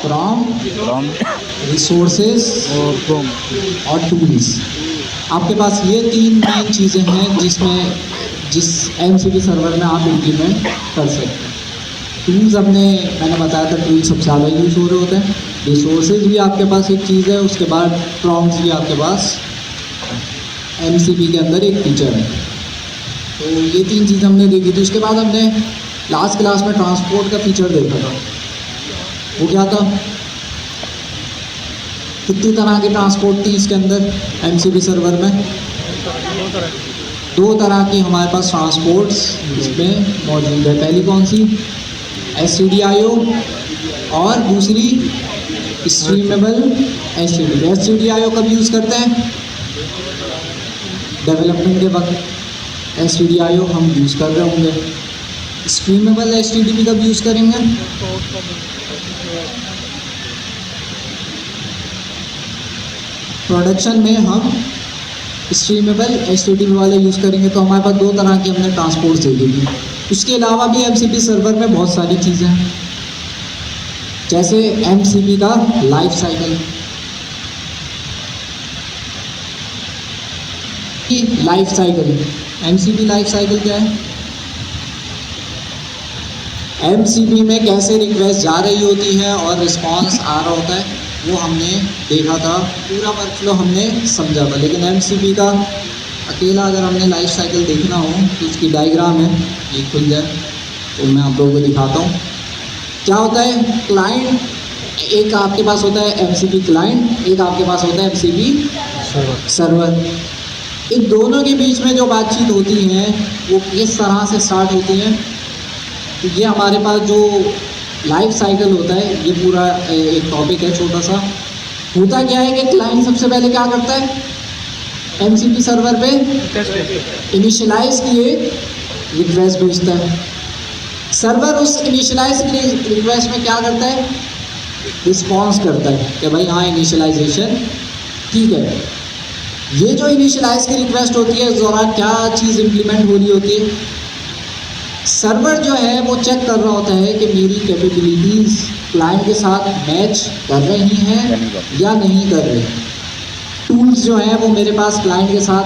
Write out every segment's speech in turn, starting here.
From, resources और tools. आपके पास ये तीन मेन चीज़ें हैं जिस MCP सर्वर में आप इम्प्लीमेंट कर सकते हैं। टूल्स मैंने बताया था, टूल्स सबसे ज़्यादा यूज़ हो रहे होते हैं। रिसोर्सेज भी आपके पास एक चीज़ है, उसके बाद प्रॉम्प्ट्स भी आपके पास MCP के अंदर एक फीचर है। तो ये तीन चीज़ हमने देखी थी। उसके बाद हमने लास्ट क्लास में ट्रांसपोर्ट का फीचर देखा था। वो क्या था? कितनी तरह की ट्रांसपोर्ट थी इसके अंदर MCP सर्वर में? दो तरह की हमारे पास ट्रांसपोर्ट्स इसमें मौजूद है। पहली कौन सी? STDIO और दूसरी स्ट्रीमेबल HTTP। STDIO कब यूज़ करते हैं? डेवलपमेंट के वक्त STDIO हम यूज़ कर रहे होंगे। स्ट्रीमेबल HTTP कब यूज़ करेंगे? प्रोडक्शन में हम स्ट्रीमेबल HTTP वाले यूज़ करेंगे। तो हमारे पास दो तरह की हमने ट्रांसपोर्ट देखी थी। उसके अलावा भी MCP सर्वर में बहुत सारी चीज़ें हैं, जैसे MCP का life cycle. MCP life cycle क्या है? MCP में कैसे रिक्वेस्ट जा रही होती है और रिस्पांस आ रहा होता है, वो हमने देखा था। पूरा वर्कफ्लो हमने समझा था। लेकिन MCP का अकेला अगर हमने लाइफ साइकिल देखना हो तो उसकी डायग्राम है, ये खुल जाए तो मैं आप लोगों को दिखाता हूँ। क्या होता है? क्लाइंट, एक आपके पास होता है MCP क्लाइंट, एक आपके पास होता है MCP सर्वर। इन दोनों के बीच में जो बातचीत होती है वो किस तरह से स्टार्ट होती है? तो ये हमारे पास जो लाइफ साइकिल होता है, ये पूरा एक टॉपिक है छोटा सा। होता क्या है कि क्लाइंट सबसे पहले क्या करता है? MCP सर्वर पे इनिशियलाइज की एक रिक्वेस्ट भेजता है। सर्वर उस इनिशियलाइज की रिक्वेस्ट में क्या करता है? रिस्पॉन्स करता है कि भाई हाँ, इनिशियलाइजेशन ठीक है। ये जो इनिशियलाइज की रिक्वेस्ट होती है, इस दौरान क्या चीज़ इम्प्लीमेंट हो रही होती है? सर्वर जो है वो चेक कर रहा होता है कि मेरी कैपेबिलिटीज़ क्लाइंट के साथ मैच कर रही हैं या नहीं कर रही। टूल्स जो हैं वो मेरे पास क्लाइंट के साथ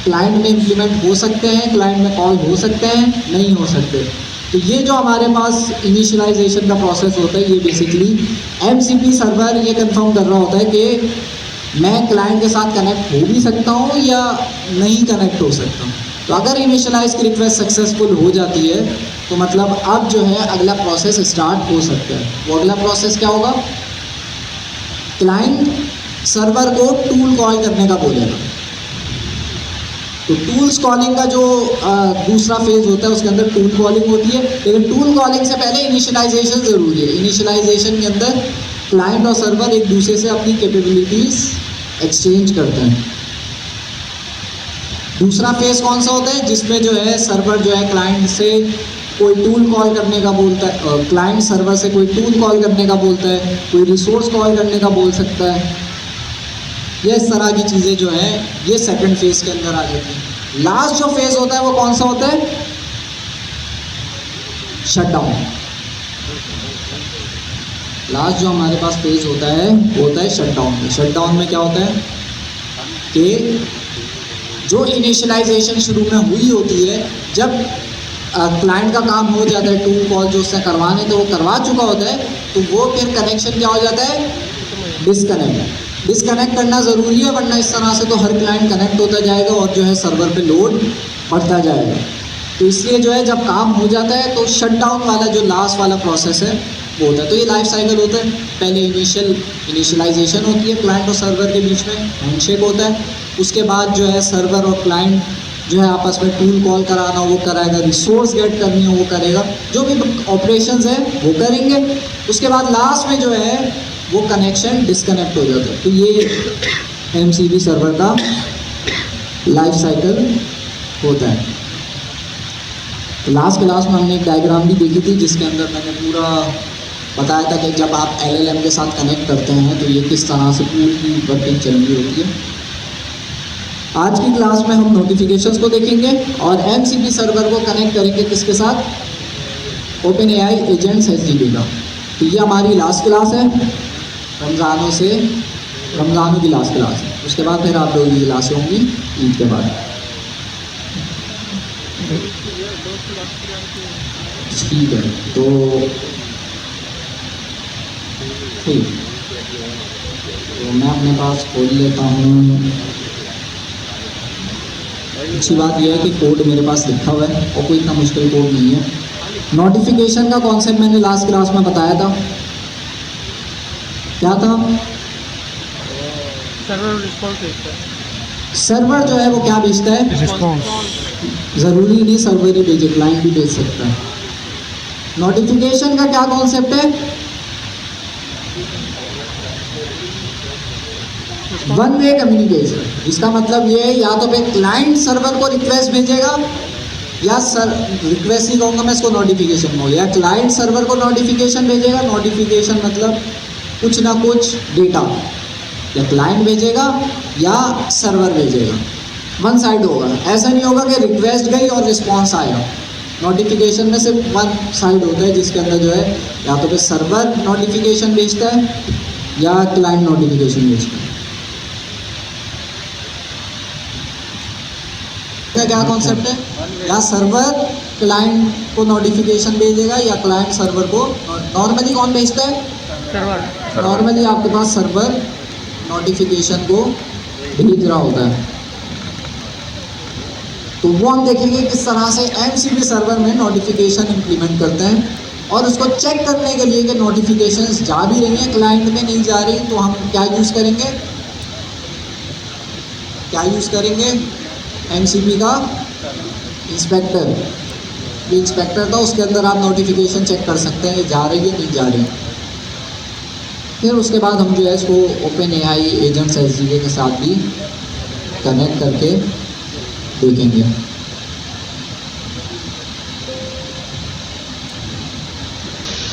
क्लाइंट में इम्प्लीमेंट हो सकते हैं, क्लाइंट में कॉल हो सकते हैं, नहीं हो सकते। तो ये जो हमारे पास इनिशियलाइजेशन का प्रोसेस होता है, ये बेसिकली MCP सर्वर ये कंफर्म कर रहा होता है कि मैं क्लाइंट के साथ कनेक्ट हो भी सकता हूँ या नहीं कनेक्ट हो सकता हूँ। तो अगर इनिशियलाइज की रिक्वेस्ट सक्सेसफुल हो जाती है तो मतलब अब जो है अगला प्रोसेस स्टार्ट हो सकता है। वो अगला प्रोसेस क्या होगा? क्लाइंट सर्वर को टूल कॉल करने का बोलेगा। तो टूल्स कॉलिंग का जो दूसरा फेज होता है उसके अंदर टूल कॉलिंग होती है। लेकिन टूल कॉलिंग से पहले इनिशियलाइजेशन ज़रूरी है। इनिशियलाइजेशन के अंदर क्लाइंट और सर्वर एक दूसरे से अपनी कैपेबिलिटीज़ एक्सचेंज करते हैं। दूसरा फेज कौन सा होता है? जिसमें जो है सर्वर जो है क्लाइंट से कोई टूल कॉल करने का बोलता है, क्लाइंट सर्वर से कोई टूल कॉल करने का बोलता है, कोई रिसोर्स कॉल करने का बोल सकता है। ये इस तरह की चीज़ें जो है ये सेकंड फेज के अंदर आ जाती हैं। लास्ट जो फेज होता है वो कौन सा होता है? शटडाउन। लास्ट जो हमारे पास फेज होता है वो होता है शटडाउन में। शटडाउन में क्या होता है कि जो इनिशियलाइजेशन शुरू में हुई होती है, जब क्लाइंट का काम हो जाता है, टूल कॉल जो उसने करवाने थे वो करवा चुका होता है, तो वो फिर कनेक्शन क्या हो जाता है? डिस्कनेक्ट करना ज़रूरी है, वरना इस तरह से तो हर क्लाइंट कनेक्ट होता जाएगा और जो है सर्वर पे लोड बढ़ता जाएगा। तो इसलिए जो है जब काम हो जाता है तो शटडाउन वाला जो लास्ट वाला प्रोसेस है वो होता है। तो ये लाइफ साइकिल होता है। पहले इनिशियलाइजेशन होती है, क्लाइंट और सर्वर के बीच में हैंडशेक होता है। उसके बाद जो है सर्वर और क्लाइंट जो है आपस में टूल कॉल कराना वो कराएगा, रिसोर्स गेट करनी है वो करेगा, जो भी ऑपरेशंस है वो करेंगे। उसके बाद लास्ट में जो है वो कनेक्शन डिस्कनेक्ट हो जाता है। तो ये MCP सर्वर का लाइफ साइकिल होता है। तो लास्ट क्लास में हमने एक डायग्राम भी देखी थी जिसके अंदर मैंने पूरा बताया था कि जब आप LLM के साथ कनेक्ट करते हैं तो ये किस तरह से पूरी वर्किंग चल रही होती है। आज की क्लास में हम नोटिफिकेशंस को देखेंगे और MCP सर्वर को कनेक्ट करेंगे किसके साथ? OpenAI एजेंट्स HDB का। तो ये हमारी लास्ट क्लास है रमज़ानों की लास्ट क्लास है। उसके बाद फिर आप लोगों की क्लासें होंगी ईद के बाद। ठीक है, तो ठीक, तो मैं अपने पास खोल लेता हूँ। अच्छी बात यह है कि कोड मेरे पास लिखा हुआ है और कोई इतना मुश्किल कोड नहीं है। नोटिफिकेशन का कॉन्सेप्ट मैंने लास्ट क्लास में बताया था, क्या था? सर्वर रिस्पॉन्स भेजता है। सर्वर जो है वो क्या भेजता है? ज़रूरी नहीं सर्वर ही भेजे, क्लाइंट भी भेज सकता है। नोटिफिकेशन का क्या कॉन्सेप्ट है? वन वे कम्युनिकेशन, जिसका मतलब ये है या तो फिर क्लाइंट सर्वर को रिक्वेस्ट भेजेगा या रिक्वेस्ट नहीं कहूँगा मैं इसको, नोटिफिकेशन को, या क्लाइंट सर्वर को नोटिफिकेशन भेजेगा। नोटिफिकेशन मतलब कुछ ना कुछ डेटा या क्लाइंट भेजेगा या सर्वर भेजेगा, वन साइड होगा। ऐसा नहीं होगा कि रिक्वेस्ट गई और रिस्पॉन्स आया। नोटिफिकेशन में सिर्फ वन साइड होता है, जिसके अंदर जो है या तो फिर सर्वर नोटिफिकेशन भेजता है या क्लाइंट नोटिफिकेशन भेजता है। क्या कॉन्सेप्ट है? या सर्वर क्लाइंट को नोटिफिकेशन भेजेगा या क्लाइंट सर्वर को। नॉर्मली कौन भेजता है? सर्वर। नॉर्मली आपके पास सर्वर नोटिफिकेशन को भेज रहा होता है। तो वो हम देखेंगे किस तरह से एमसीबी सर्वर में नोटिफिकेशन इंप्लीमेंट करते हैं, और उसको चेक करने के लिए कि नोटिफिकेशंस जा भी रही हैं क्लाइंट में नहीं जा रही, तो हम क्या यूज़ करेंगे? एमसीबी का इंस्पेक्टर। ये इंस्पेक्टर था, उसके अंदर आप नोटिफिकेशन चेक कर सकते हैं जा रही है नहीं जा रही। फिर उसके बाद हम जो है इसको ओपन एआई एजेंट्स एसडीके के साथ भी कनेक्ट करके देखेंगे।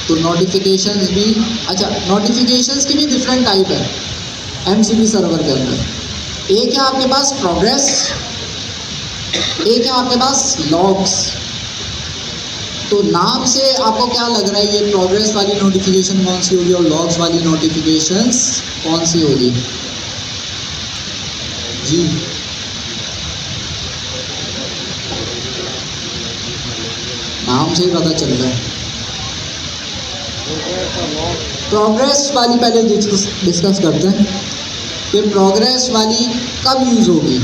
तो नोटिफिकेशंस भी, अच्छा नोटिफिकेशंस की भी डिफरेंट टाइप है एमसीबी सर्वर के अंदर। एक है आपके पास प्रोग्रेस, एक है आपके पास लॉग्स। तो नाम से आपको क्या लग रहा है ये प्रोग्रेस वाली नोटिफिकेशन कौन सी होगी और लॉग्स वाली नोटिफिकेशंस कौन सी होगी? जी नाम से ही पता चल रहा है। प्रोग्रेस वाली पहले डिस्कस करते हैं कि प्रोग्रेस वाली कब यूज़ होगी।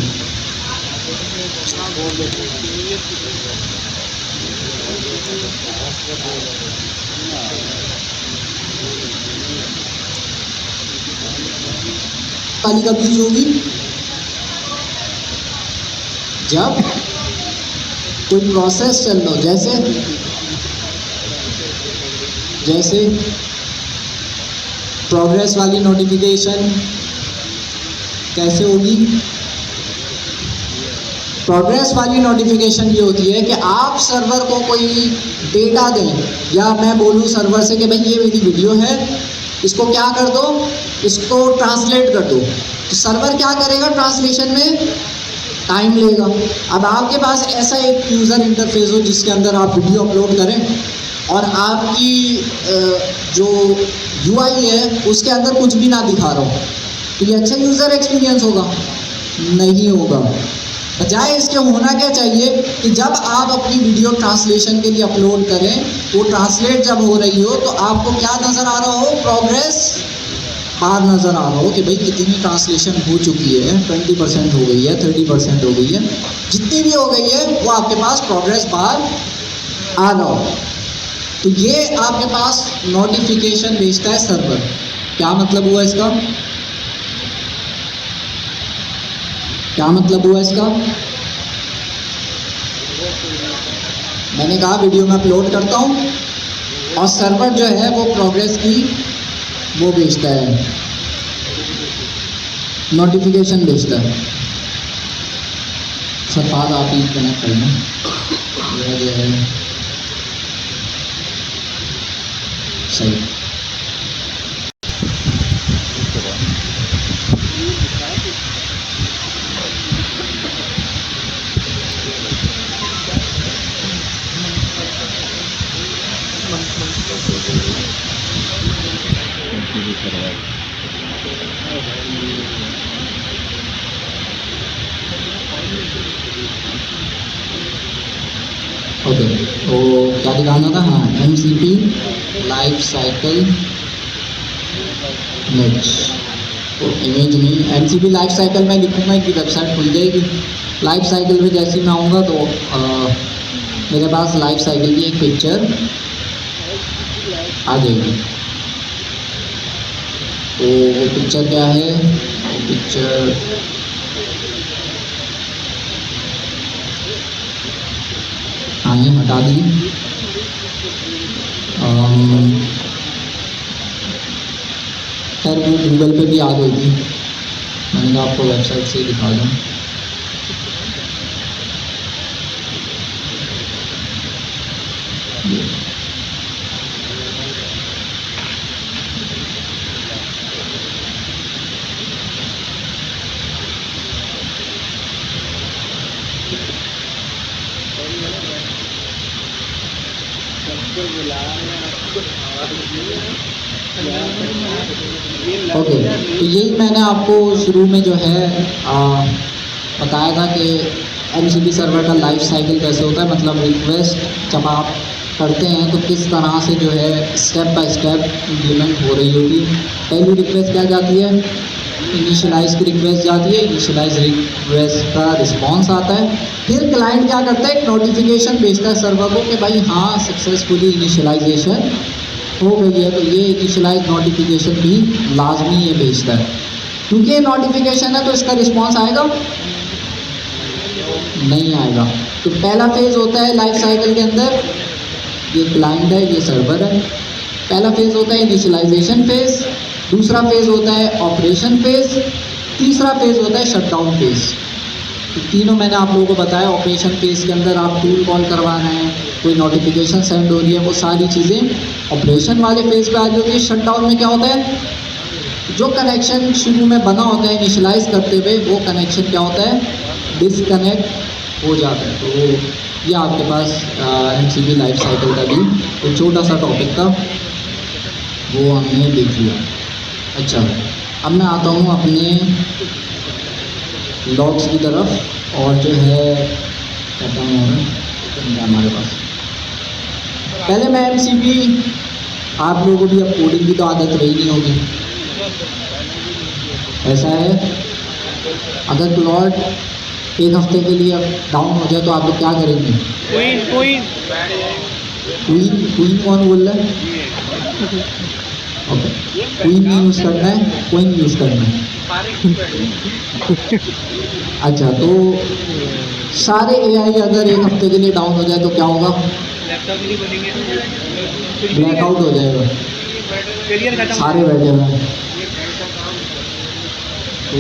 वाली कब यूज होगी? जब कोई प्रोसेस चल रहा हो, जैसे प्रोग्रेस वाली नोटिफिकेशन कैसे होगी? प्रोग्रेस वाली नोटिफिकेशन ये होती है कि आप सर्वर को कोई डेटा दें, या मैं बोलूँ सर्वर से कि भाई ये मेरी वीडियो है, इसको क्या कर दो, इसको ट्रांसलेट कर दो। तो सर्वर क्या करेगा? ट्रांसलेशन में टाइम लेगा। अब आपके पास ऐसा एक यूज़र इंटरफेस हो जिसके अंदर आप वीडियो अपलोड करें और आपकी जो यूआई है उसके अंदर कुछ भी ना दिखा रहा हो, तो ये अच्छा यूज़र एक्सपीरियंस होगा? नहीं होगा। बजाय इसके होना क्या चाहिए कि जब आप अपनी वीडियो ट्रांसलेशन के लिए अपलोड करें, वो ट्रांसलेट जब हो रही हो तो आपको क्या नज़र आ रहा हो? प्रोग्रेस बार नज़र आ रहा हो कि भाई कितनी ट्रांसलेशन हो चुकी है, 20% हो गई है, 30% हो गई है, जितनी भी हो गई है वो आपके पास प्रोग्रेस बार आ रहा हो। तो ये आपके पास नोटिफिकेशन भेजता है सर्वर। क्या मतलब हुआ इसका? क्या मतलब हुआ इसका? मैंने कहा वीडियो में अपलोड करता हूँ और सर्वर जो है वो प्रोग्रेस की वो भेजता है, नोटिफिकेशन भेजता है। सर बाद आप ही कनेक्ट करना मेरा जो है सही। ओके, तो क्या दिखाना था? हाँ, MCP लाइफ साइकिल इमेज, तो इमेज नहीं, MCP लाइफ साइकिल में लिखूंगा कि वेबसाइट खुल जाएगी। लाइफ साइकिल में जैसे ही मैं आऊँगा तो मेरे पास लाइफ साइकिल की एक पिक्चर आ जाएगी। तो वो पिक्चर क्या है? वो पिक्चर हाँ, ये हटा दी। खैर वो गूगल पे भी आ गई थी, मैंने कहा आपको वेबसाइट से ही दिखा दूँ। ओके, तो यही मैंने आपको शुरू में जो है बताया था कि MCP सर्वर का लाइफ साइकिल कैसे होता है, मतलब रिक्वेस्ट जब आप करते हैं तो किस तरह से जो है स्टेप बाय स्टेप इम्प्लीमेंट हो रही होगी। पहली रिक्वेस्ट क्या जाती है? इनिशियलाइज की रिक्वेस्ट जाती है, इनिशियलाइज रिक्वेस्ट का रिस्पॉन्स आता है, फिर क्लाइंट क्या करता है? एक नोटिफिकेशन भेजता है सर्वर को कि भाई हाँ सक्सेसफुली इनिशियलाइजेशन हो गई है। तो ये इनिशियलाइज नोटिफिकेशन भी लाजमी ये भेजता है, क्योंकि ये नोटिफिकेशन है तो इसका रिस्पॉन्स आएगा नहीं आएगा। तो पहला फेज़ होता है लाइफ साइकिल के अंदर, ये क्लाइंट है, ये सर्वर है। पहला फेज़ होता है इनिशियलाइजेशन फेज़, दूसरा फेज़ होता है ऑपरेशन फेज़, तीसरा फेज़ होता है शटडाउन फेज़। तो तीनों मैंने आप लोगों को बताया। ऑपरेशन फेज़ के अंदर आप टूल कॉल करवा रहे हैं, कोई नोटिफिकेशन सेंड हो रही है, वो सारी चीज़ें ऑपरेशन वाले फेज़ पे आ रही होती है। शटडाउन में क्या होता है? जो कनेक्शन शुरू में बना होता है इनिशियलाइज करते हुए, वो कनेक्शन क्या होता है? डिसकनेक्ट हो जाता है। तो ये आपके पास MCP लाइफ साइकिल का भी एक छोटा सा टॉपिक था, वो हमने देख लिया। अच्छा, अब मैं आता हूँ अपने लॉग्स की तरफ, और जो है क्या काम हो रहा है हमारे पास। पहले मैं MCP, आप लोगों को भी अब कोडिंग की तो आदत रही नहीं होगी, ऐसा है। अगर क्लॉड एक हफ्ते के लिए डाउन हो जाए तो आप लोग क्या करेंगे? क्वीन कौन बोल रहा है? ओके, क्वीन नहीं यूज़ करना है, क्वीन यूज़ करना है। अच्छा, तो सारे AI अगर एक हफ्ते के लिए डाउन हो जाए तो क्या होगा? ब्लैकआउट हो जाएगा, सारे बैठे हुए हैं। तो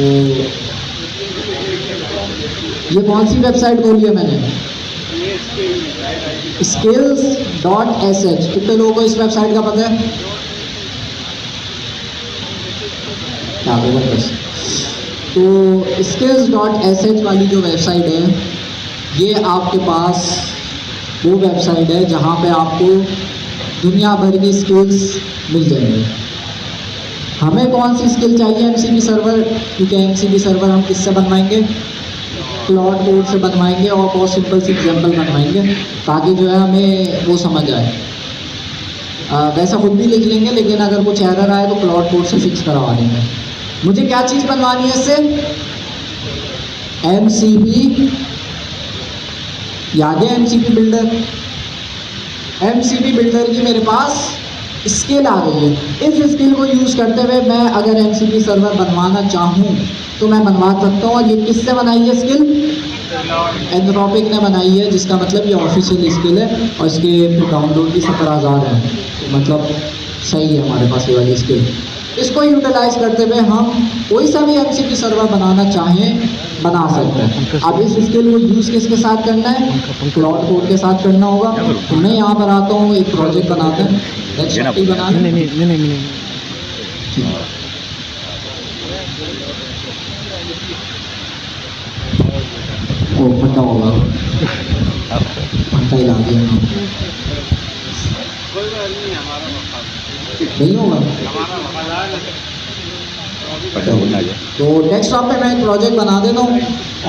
ये कौन सी वेबसाइट खोली है मैंने? skills.sh। कितने लोगों को इस वेबसाइट का पता है? क्या बस। तो skills.sh वाली जो वेबसाइट है, ये आपके पास वो वेबसाइट है जहाँ पे आपको दुनिया भर की स्किल्स मिल जाएंगी। हमें कौन सी स्किल चाहिए? MCP सर्वर, क्योंकि MCP सर्वर हम किससे बनवाएंगे? क्लॉड कोड से बनवाएंगे, और बहुत सिंपल सी एग्जाम्पल बनवाएंगे ताकि जो है हमें वो समझ आए। वैसा खुद भी लिख लेंगे, लेकिन अगर कुछ एरर आए तो क्लॉड कोड से फिक्स करवा देंगे। मुझे क्या चीज़ बनवानी है इससे? MCP, याद है MCP बिल्डर। MCP बिल्डर की मेरे पास स्किल आ गई है। इस स्किल को यूज़ करते हुए मैं अगर MCP सर्वर बनवाना चाहूँ तो मैं बनवा सकता हूँ। और ये किससे बनाई है स्किल? एंथ्रोपिक ने बनाई है, जिसका मतलब ये ऑफिशियल स्किल है, और इसके डाउनलोड भी 17,000 है। तो मतलब सही है हमारे पास ये वाली स्किल। इसको यूटिलाइज करते हुए हम कोई सा भी MCP सर्वर बनाना चाहें बना सकते हैं। अब इस स्किल को यूज़ किसके साथ करना है? क्लॉड कोड के साथ करना होगा। तो मैं यहाँ पर आता हूँ, एक प्रोजेक्ट बनाते हैं, बना लें। ओ पंखा होगा, पंखा ही ला दिया। नहीं होगा। तो डेस्कटॉप पे मैं एक प्रोजेक्ट बना देता हूँ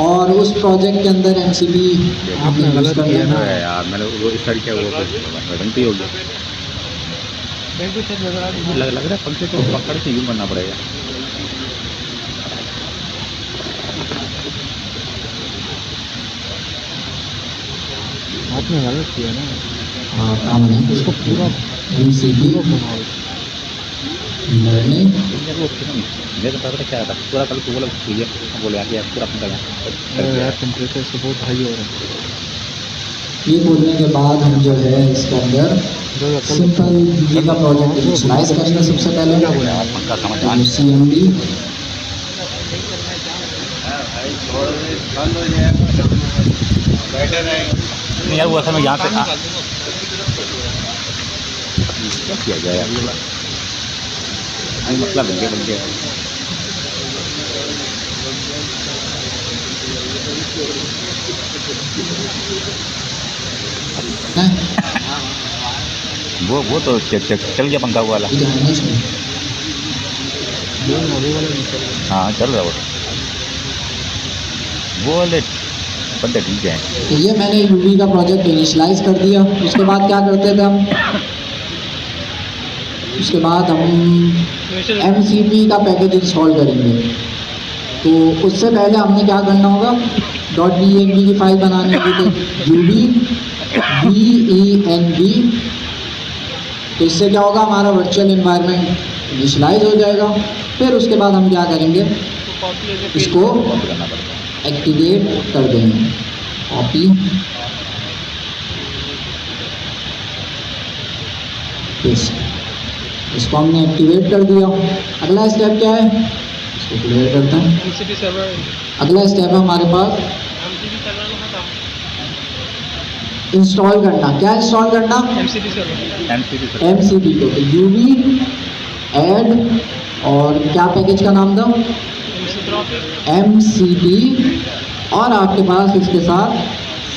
और उस प्रोजेक्ट के अंदर MCP आपने गलत किया ना यार मैंने वो स्टार्ट किया वो गलती हो गया। लग रहा है पंखे को पकड़ के यूं करना पड़ेगा। आपने गलत किया ना। हाँ काम है इसको पूरा MCP बनाओ। लर्निंग। मेरे पास क्या था पूरा कल बोला बोले आगे पूरा अपना यार टेम्परेचर इसको बहुत हाई हो रहा है। ये खोलने के बाद हम जो है इसके अंदर सिंपल ये का प्रोजेक्ट इनिशियलाइज करेंगे सबसे पहले। पंखा समझ आ CMD नहीं यार वो असल में यहाँ से क्या किया जाए यार मसला बन गया है वो तो चल गया पंखा वाला। ये है ना इसमें। हाँ चल रहा वो वाले बंदे ठीक है। तो ये मैंने UV का प्रोजेक्ट इनिशियलाइज कर दिया। उसके बाद क्या करते थे हम, उसके बाद हम MCP का पैकेज इंस्टॉल करेंगे। तो उससे पहले हमने क्या करना होगा, .env की फाइल बनानी होगी। तो UV VENV। तो इससे क्या होगा, हमारा वर्चुअल एनवायरनमेंट इनिशियलाइज हो जाएगा। फिर उसके बाद हम क्या करेंगे, इसको एक्टिवेट कर देंगे। कॉपी पेस्ट, इसको हमने एक्टिवेट कर दिया। अगला स्टेप क्या है, इसको क्लियर करते हैं। MCP सर्वर अगला स्टेप है हमारे पास इंस्टॉल करना। क्या इंस्टॉल करना, MCP सर्वर MCP को। तो UV ऐड और क्या पैकेज का नाम था, MCP, और आपके पास इसके साथ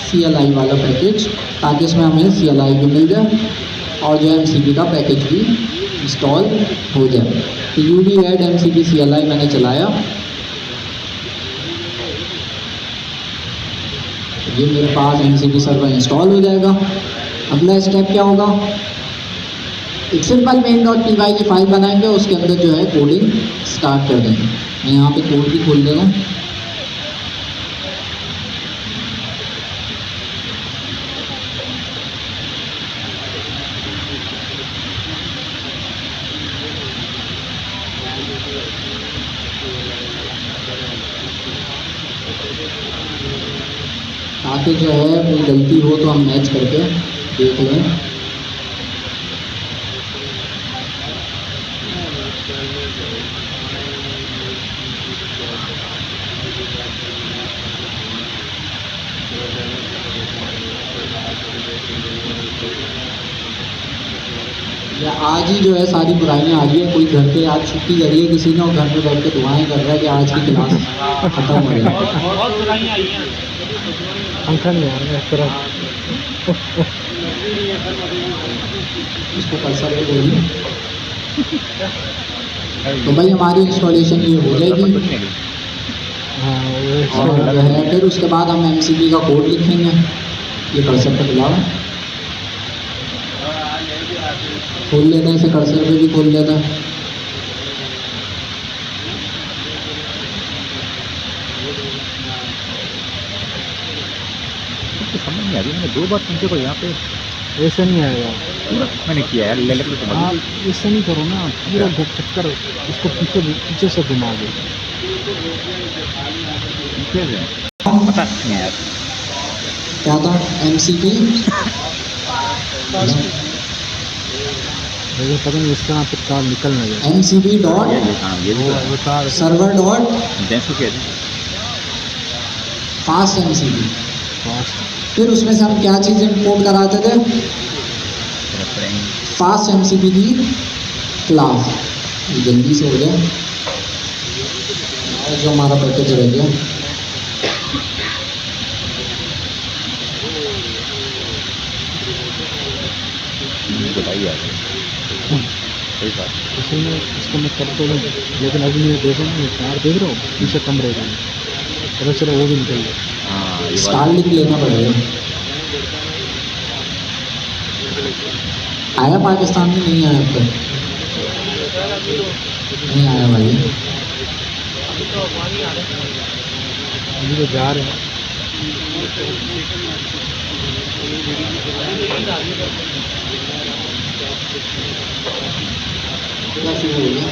CLI वाला पैकेज, ताकि इसमें हमें CLI भी मिल जाए और जो MCP का पैकेज भी इंस्टॉल हो जाए। तो UV ऐड MCP CLI मैंने चलाया। ये मेरे पास MCP सर्वर इंस्टॉल हो जाएगा। अगला स्टेप क्या होगा, एक सिंपल main.py की फाइल बनाएंगे, उसके अंदर जो है कोडिंग स्टार्ट कर देंगे। मैं यहाँ पे कोड भी खोल दे रहा हूँ। ताकि जो है कोई गलती हो तो हम मैच करके देख लें। या आज ही जो है सारी बुराइयां आ गई है। कोई घर पे आज छुट्टी करी है किसी ने और घर पे बैठ के दुआएं कर रहा है कि आज की क्लास खत्म हो जाए। बहुत बुराइयां आई हैं। पंखा नहीं आ रहा इस तरह। इसको कर्सर पे बोलिए। तो भाई हमारी इंस्टॉलेशन ये हो जाएगी। हाँ और जो है फिर उसके बाद हम MCP का कोड लिखेंगे। ये कर्सर पे बुलाओ, खोल लेते हैं इसे, कर्सर पे भी खोल लेते हैं। समझ नहीं आ रही, मैंने 2 बार पंखे को यहाँ पे ऐसे नहीं आएगा। पूरा मैंने किया है ले लेकर समझ आप ऐसे नहीं करो ना, पूरा चक्कर इसको पीछे से घुमा दो। पता नहीं है यार क्या था MCP, मुझे पता नहीं इस तरह पे तार निकल ना जाए। MCP डॉट ये भी वो तार सर्वर डॉट जैसे कहते हैं फास्ट MCP। फास्ट फिर उसमें से हम क्या चीज़ इंपोर्ट कराते थे, फास्ट MCP की क्लास। ये जल्दी से हो जाए और जो हमारा पैकेज रह गया। बताइए यार सही बात असल में इसको मैं कर तो नहीं, लेकिन अभी मैं देखो ना, ये कार देख रहा हूँ पीछे कम रह गई, पता चला वो भी निकल गया। हाँ ये बात स्टारलिंक लेना पड़ेगा। आया पाकिस्तान में, नहीं आया अब तक, नहीं आया भाई। अभी तो जा रहे हैं। क्या शुरू हो गया?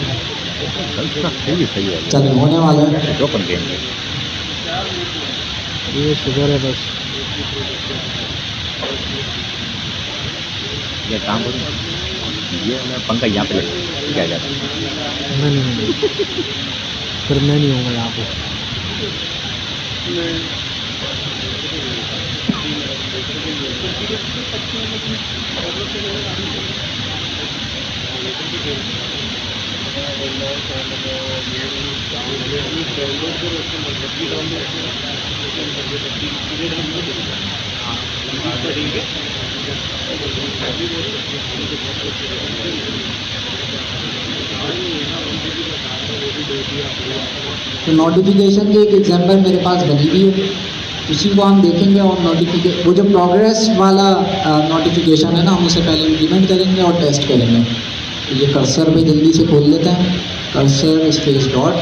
सही है चलो होने वाला है। जो अपन देंगे ये शुगर है बस। ये काम करूँ ये मैं पंखा यहाँ पे लगा क्या जाता है नहीं, फिर मैं नहीं होऊंगा यहाँ पे। तो नोटिफिकेशन की एक एग्जांपल मेरे पास बनी हुई है, उसी को हम देखेंगे। और वो जो प्रोग्रेस वाला नोटिफिकेशन है ना, हम उसे पहले इम्प्लीमेंट करेंगे और टेस्ट करेंगे। तो ये कर्सर पे जल्दी से खोल लेते हैं, कर्सर स्पेस डॉट।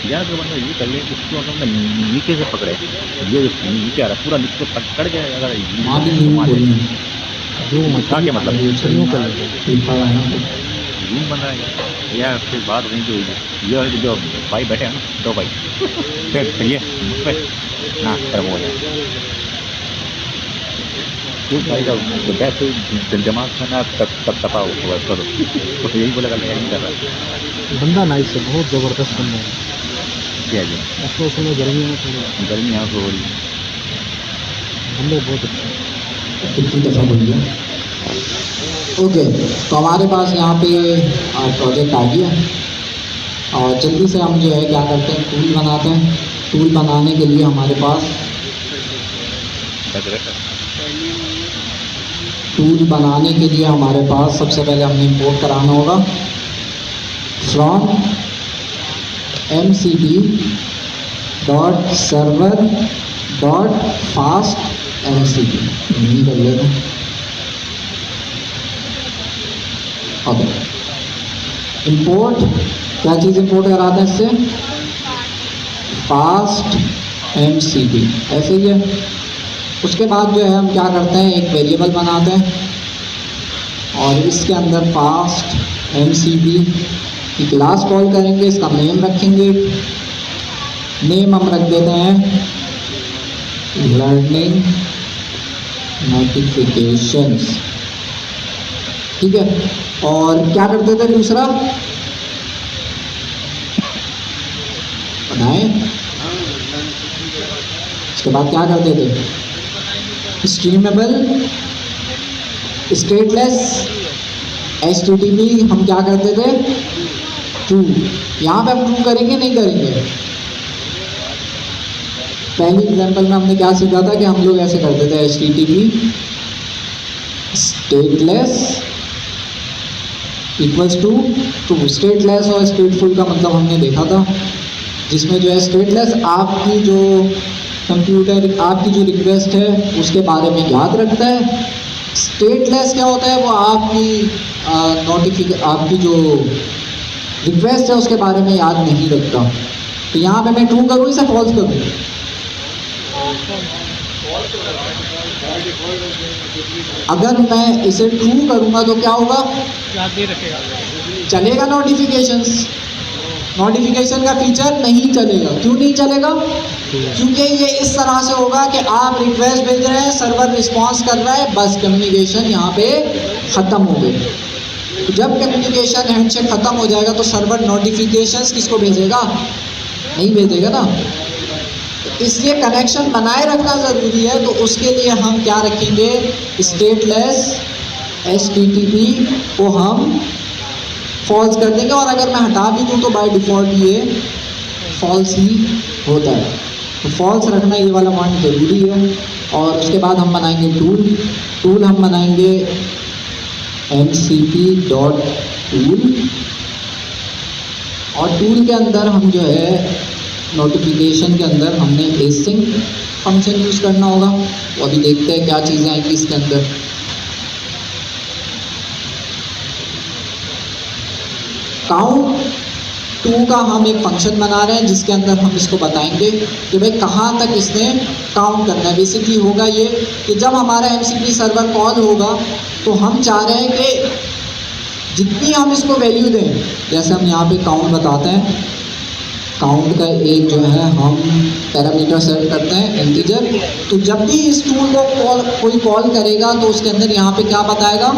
यार तो बंदा ये कर ले उसको अगर मैं नीचे से पकड़े ये जो नीचे आ रहा है पूरा नीचे पकड़ के अगर वहाँ भी यूं खोलना है, जो क्या क्या मतलब यूँ कर लेते हैं। लिखा हुआ है ना। यूं बन रहा है यार फिर बात नहीं जो ये जो भाई बैठे हैं ना दो भाई फिर ये ना कर वो तू भाई का बैठ दिमाग में ना तब तपा हुआ करो तो यही बोला कर नहीं कर रहा बंदा नाइस है, बहुत ज़बरदस्त बंदा है। क्या जी उसको उसमें गर्मी में थोड़ी गर्मी यहाँ पे हो रही है बंदे बहुत अच्छे हैं। कितनी दफ़ा बोल दिया। ओके, तो हमारे पास यहाँ पे प्रोजेक्ट आ गया और जल्दी से हम जो है क्या करते हैं, टूल बनाते हैं। टूल बनाने के लिए हमारे पास सबसे पहले हमें इंपोर्ट कराना होगा फ्रॉम mcp.server.fastmcp नहीं कर लेना। ओके, इंपोर्ट क्या चीज़ इंपोर्ट कराते हैं इससे, फास्ट mcp, ऐसे ही है। उसके बाद जो है हम क्या करते हैं, एक वेरिएबल बनाते हैं और इसके अंदर फास्ट mcp की क्लास कॉल करेंगे। इसका नेम रखेंगे, नेम हम रख देते हैं लर्निंग नोटिफिकेशंस, ठीक है। और क्या करते थे दूसरा बनाए, उसके बाद क्या करते थे, स्ट्रीमेबल स्टेटलेस HTTP हम क्या करते थे, ट्रू। यहाँ पे हम ट्रू करेंगे नहीं करेंगे। पहली एग्जांपल में हमने क्या सीखा था कि हम लोग ऐसे करते थे, HTTP stateless equals to true. Stateless और स्टेटफुल का मतलब हमने देखा था, जिसमें जो है स्टेटलेस आपकी जो कंप्यूटर आपकी जो रिक्वेस्ट है उसके बारे में याद रखता है। स्टेटलेस क्या होता है, वो आपकी आपकी जो रिक्वेस्ट है उसके बारे में याद नहीं रखता। तो यहाँ पे मैं ट्रू करूँ इसे फॉल्स करूँ, अगर मैं इसे ट्रू करूँगा तो क्या होगा, चलेगा नोटिफिकेशन का फीचर नहीं चलेगा। क्यों नहीं चलेगा, क्योंकि ये इस तरह से होगा कि आप रिक्वेस्ट भेज रहे हैं, सर्वर रिस्पॉन्स कर रहा है, बस कम्युनिकेशन यहाँ पे ख़त्म हो गई। तो जब कम्युनिकेशन हैंडशेक ख़त्म हो जाएगा तो सर्वर नोटिफिकेशंस किसको भेजेगा, नहीं भेजेगा ना। तो इसलिए कनेक्शन बनाए रखना ज़रूरी है। तो उसके लिए हम क्या रखेंगे, स्टेटलेस HTTP को हम फॉल्स कर देंगे। और अगर मैं हटा भी दूँ तो बाय डिफ़ॉल्ट ये फॉल्स ही होता है। तो फॉल्स रखना ये वाला पॉइंट ज़रूरी है। और उसके बाद हम बनाएंगे टूल हम बनाएंगे mcp डॉट टूल, और टूल के अंदर हम जो है नोटिफिकेशन के अंदर हमने एसिंक फंक्शन यूज़ करना होगा। तो अभी देखते हैं क्या चीज़ें आएंगी इसके अंदर। काउंट 2 का हम एक फंक्शन बना रहे हैं जिसके अंदर हम इसको बताएंगे कि भाई कहाँ तक इसने काउंट करना है। बेसिकली होगा ये कि जब हमारा MCP सर्वर कॉल होगा तो हम चाह रहे हैं कि जितनी हम इसको वैल्यू दें, जैसे हम यहाँ पे काउंट बताते हैं, काउंट का एक जो है हम पैरामीटर सेट करते हैं इंटीजर। तो जब भी इस टूल को कोई कॉल करेगा तो उसके अंदर यहाँ पे क्या बताएगा,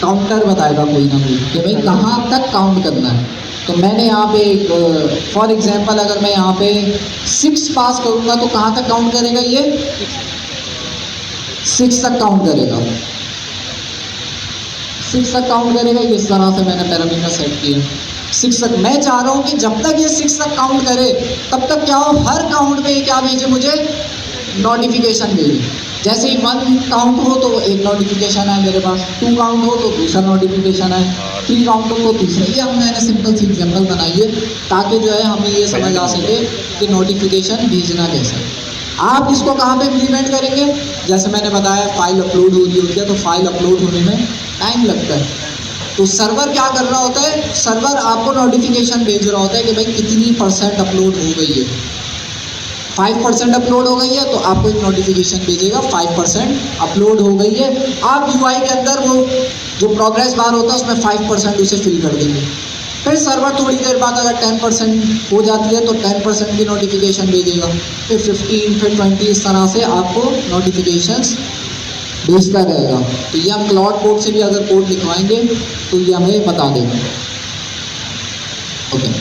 काउंटर बताएगा कोई ना कोई कि भाई कहाँ तक काउंट करना है। तो मैंने यहाँ पे फॉर एग्जांपल अगर मैं यहाँ पे 6 पास करूँगा तो कहाँ तक काउंट करेगा, ये 6 तक काउंट करेगा, 6 तक काउंट करेगा। इस तरह से मैंने पैरामीटर सेट किया 6 तक। मैं चाह रहा हूँ कि जब तक ये 6 तक काउंट करे तब तक क्या हो, हर काउंट पे क्या भेजे, मुझे नोटिफिकेशन भेजे। जैसे ही 1 काउंट हो तो एक नोटिफिकेशन है मेरे पास, 2 काउंट हो तो दूसरा नोटिफिकेशन है, 3 काउंट हो तो तीसरा। ये हम मैंने सिंपल सी एग्जाम्पल बनाई है ताकि जो है हमें ये समझ आ सके कि नोटिफिकेशन भेजना कैसे है। आप इसको कहाँ पे इम्प्लीमेंट करेंगे, जैसे मैंने बताया फाइल अपलोड हो रही होती है तो फाइल अपलोड होने में टाइम लगता है। तो सर्वर क्या कर रहा होता है, सर्वर आपको नोटिफिकेशन भेज रहा होता है कि भाई कितनी % अपलोड हो गई है। 5% अपलोड हो गई है तो आपको एक नोटिफिकेशन भेजेगा 5% अपलोड हो गई है। आप UI के अंदर वो जो प्रोग्रेस बार होता है उसमें 5% उसे फिल कर देंगे। फिर सर्वर थोड़ी देर बाद अगर 10% हो जाती है तो 10% की नोटिफिकेशन भेजेगा, फिर 15, फिर 20, इस तरह से आपको नोटिफिकेशंस भेजता रहेगा। तो ये हम क्लाउड कोड से भी अगर कोड लिखवाएंगे तो ये हमें बता देगा। ओके,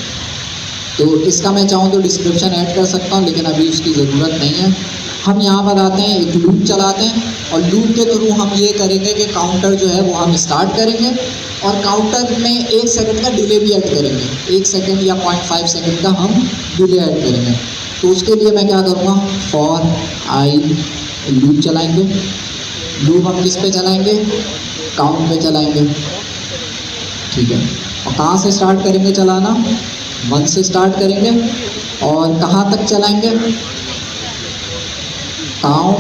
तो इसका मैं चाहूँ तो डिस्क्रिप्शन ऐड कर सकता हूँ, लेकिन अभी उसकी ज़रूरत नहीं है। हम यहाँ पर आते हैं, एक लूप चलाते हैं और लूप के थ्रू हम ये करेंगे कि काउंटर जो है वो हम स्टार्ट करेंगे और काउंटर में 1 सेकंड का डिले भी ऐड करेंगे। 1 सेकंड या 0.5 सेकंड का हम डिले ऐड करेंगे। तो उसके लिए मैं क्या करूँगा, फॉर आई लूप चलाएँगे। लूप हम किस पे चलाएँगे, काउंट पे चलाएँगे, ठीक है। और कहाँ से स्टार्ट करेंगे चलाना, 1 से स्टार्ट करेंगे और कहाँ तक चलाएंगे, काउंट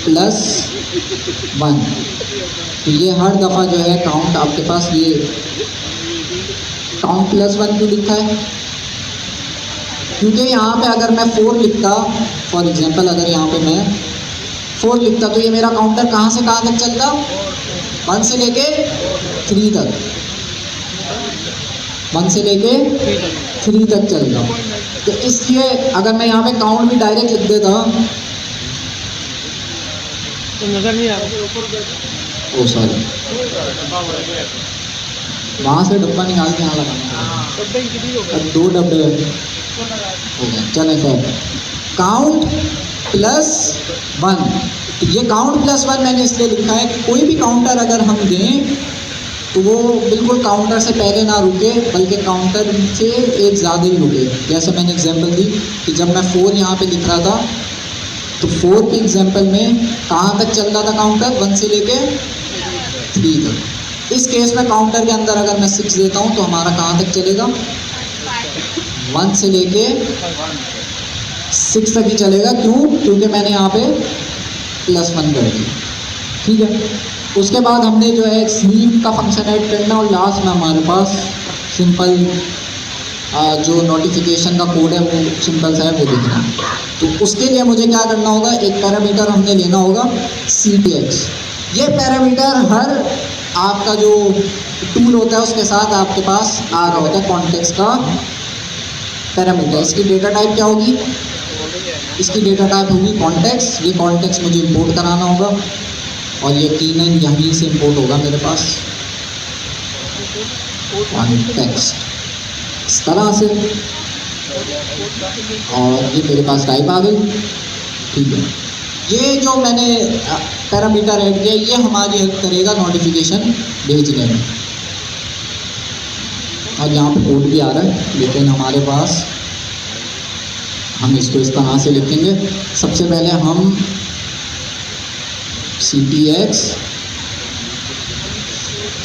+1। तो ये हर दफ़ा जो है काउंट आपके पास ये काउंट +1 क्यों लिखा है, क्योंकि यहाँ पे अगर मैं 4 लिखता, फॉर एग्जांपल अगर यहाँ पे मैं 4 लिखता तो ये मेरा काउंटर कहाँ से कहाँ तक चलता, 1 से लेके 3 तक, 1 से लेके 3 तक चल रहा। तो इसलिए अगर मैं यहाँ पे काउंट भी डायरेक्ट लिख देता तो नज़र नहीं आ रहा। ओ सॉरी, वहाँ से डब्बा निकाल के यहाँ लगाना, 2 डब्बे हो गए। चले सर, काउंट +1। तो ये काउंट +1 मैंने इसलिए लिखा है कि कोई भी काउंटर अगर हम दें तो वो बिल्कुल काउंटर से पहले ना रुके बल्कि काउंटर से एक ज़्यादा ही रुके। जैसे मैंने एग्जांपल दी कि जब मैं 4 यहाँ पे लिख रहा था तो 4 की एग्जांपल में कहाँ तक चल रहा था काउंटर, 1 से लेके 3 तक। इस केस में काउंटर के अंदर अगर मैं 6 देता हूँ तो हमारा कहाँ तक चलेगा, 1 से लेके 6 तक ही चलेगा। क्यों, क्योंकि मैंने यहाँ पे +1 कर दिया, ठीक है। उसके बाद हमने जो है स्लीप का फंक्शन ऐड करना और लास्ट में हमारे पास सिंपल जो नोटिफिकेशन का कोड है वो सिंपल सा है वो लिखना। तो उसके लिए मुझे क्या करना होगा, एक पैरामीटर हमने लेना होगा CTX। ये पैरामीटर हर आपका जो टूल होता है उसके साथ आपके पास आ रहा होता है, कॉन्टेक्स्ट का पैरामीटर। इसकी डेटा टाइप क्या होगी, इसकी डेटा टाइप होगी कॉन्टेक्स्ट। ये कॉन्टेक्स्ट मुझे इंपोर्ट कराना होगा और यकीनन यहीं से इंपोर्ट होगा मेरे पास कॉन्टेक्स्ट इस तरह से, और ये मेरे पास टाइप आ गई, ठीक है। ये जो मैंने पैरामीटर ऐड किया ये हमारी हेल्प करेगा नोटिफिकेशन भेजने में। और यहाँ पे कोड भी आ रहा है, लेकिन हमारे पास हम इसको इस तरह से लिखेंगे। सबसे पहले हम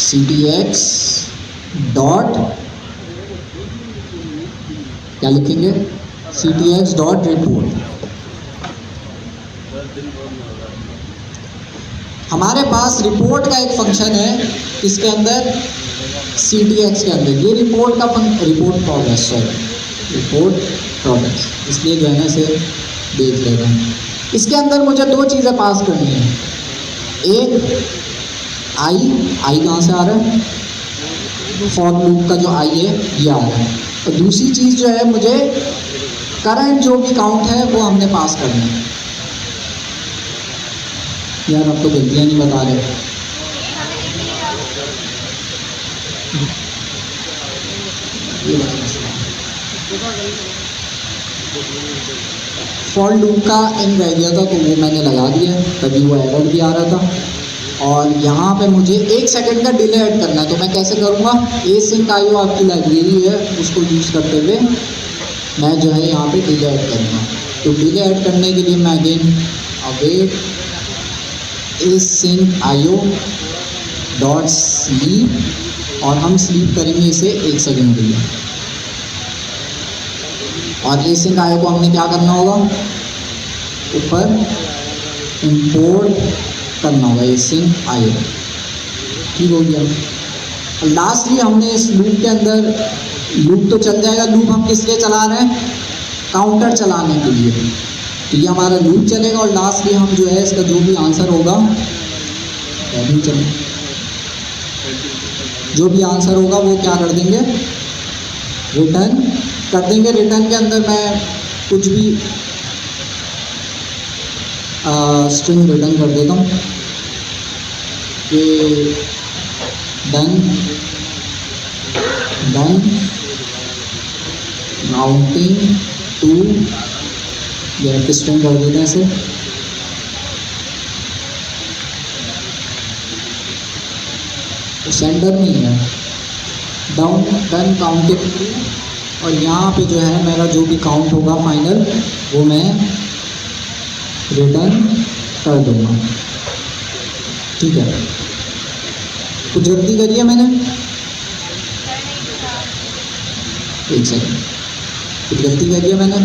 CTX डॉट क्या लिखेंगे, CTX डॉट रिपोर्ट। हमारे पास रिपोर्ट का एक फंक्शन है, इसके अंदर CTX के अंदर, ये रिपोर्ट का रिपोर्ट प्रोग्रेस, इसलिए जो है ना इसे देख लेते हैं। इसके अंदर मुझे दो चीज़ें पास करनी है, एक आई कहाँ से आ रहा है, फॉर लूप का जो आई है ये आ रहा है, और दूसरी चीज़ जो है मुझे करंट जो भी काउंट है वो हमने पास करना है। यार आप तो गलतियाँ नहीं बता रहे। फॉर लूप का इन रह गया था तो वो मैंने लगा दिया, तभी वो एरर भी आ रहा था। और यहाँ पे मुझे 1 सेकंड का डिले ऐड करना है, तो मैं कैसे करूँगा, async.io आपकी लाइब्रेरी है, उसको यूज़ करते हुए मैं जो है यहाँ पे डिले ऐड करूँगा। तो डिले ऐड करने के लिए मैं again await async.io dot sleep, और हम स्लीप करेंगे इसे 1 सेकंड के लिए। और async.io को हमने क्या करना होगा, ऊपर इंपोर्ट करना होगा async.io, ठीक हो गया। और लास्टली हमने इस लूप के अंदर, लूप तो चल जाएगा, लूप हम किस लिए चला रहे हैं, काउंटर चलाने के लिए, तो ये हमारा लूप चलेगा। और लास्टली हम जो है इसका जो भी आंसर होगा, जो भी आंसर होगा वो क्या कर देंगे, रिटर्न कर देंगे। रिटर्न के अंदर मैं कुछ भी स्ट्रिंग रिटर्न कर देता हूँ कि डन राउटिंग टू, ये स्ट्रिंग कर देते हैं इसे, सेंडर नहीं है, डन काउंटिंग टू, और यहाँ पे जो है मेरा जो भी काउंट होगा फाइनल वो मैं रिटर्न कर दूंगा, ठीक है। कुछ जल्दी करिए, मैंने 1 सेकंड, कुछ गलती करिए मैंने,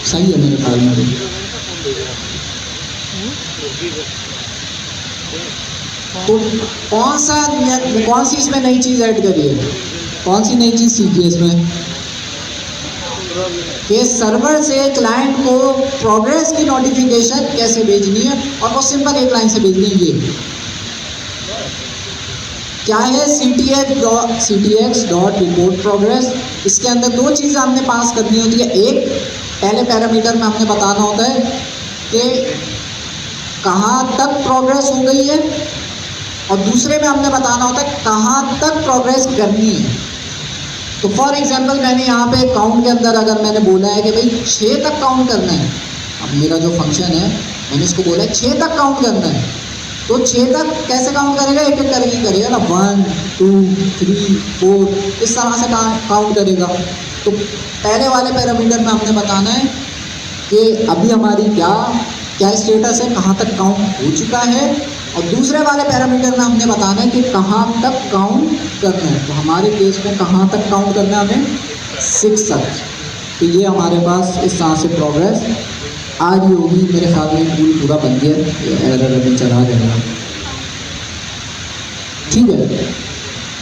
सही है मेरे ख्याल में। तो कौन सी इसमें नई चीज़ ऐड करी है, कौन सी नई चीज़ सीखी है इसमें, कि सर्वर से क्लाइंट को प्रोग्रेस की नोटिफिकेशन कैसे भेजनी है, और वो सिंपल एक लाइन से भेजनी है। ये क्या है, CTX डॉट रिपोर्ट प्रोग्रेस। इसके अंदर दो चीज़ें हमने पास करनी होती है, एक पहले पैरामीटर में हमने बताना होता है कि कहाँ तक प्रोग्रेस हो गई है, और दूसरे में हमने बताना होता है कहाँ तक प्रोग्रेस करनी है। तो फॉर एग्जांपल मैंने यहाँ पे काउंट के अंदर अगर मैंने बोला है कि भाई 6 तक काउंट करना है, अब मेरा जो फंक्शन है मैंने इसको बोला है 6 तक काउंट करना है, तो 6 तक कैसे काउंट करेगा, एक एक करके करेगा ना, 1 2 3 4 इस तरह से काउंट करेगा। तो पहले वाले पैरामीटर में हमने बताना है कि अभी हमारी क्या स्टेटस है, कहाँ तक काउंट हो चुका है, और दूसरे वाले पैरामीटर में हमने बताना है कि कहाँ तक काउंट करना है। तो हमारे केस में कहाँ तक काउंट करना है हमें, 6 तक। तो ये हमारे पास इस तरह से प्रोग्रेस आ रही होगी। मेरे ख्याल में टूल पूरा बन गया, एरर अभी चला जाएगा, ठीक है।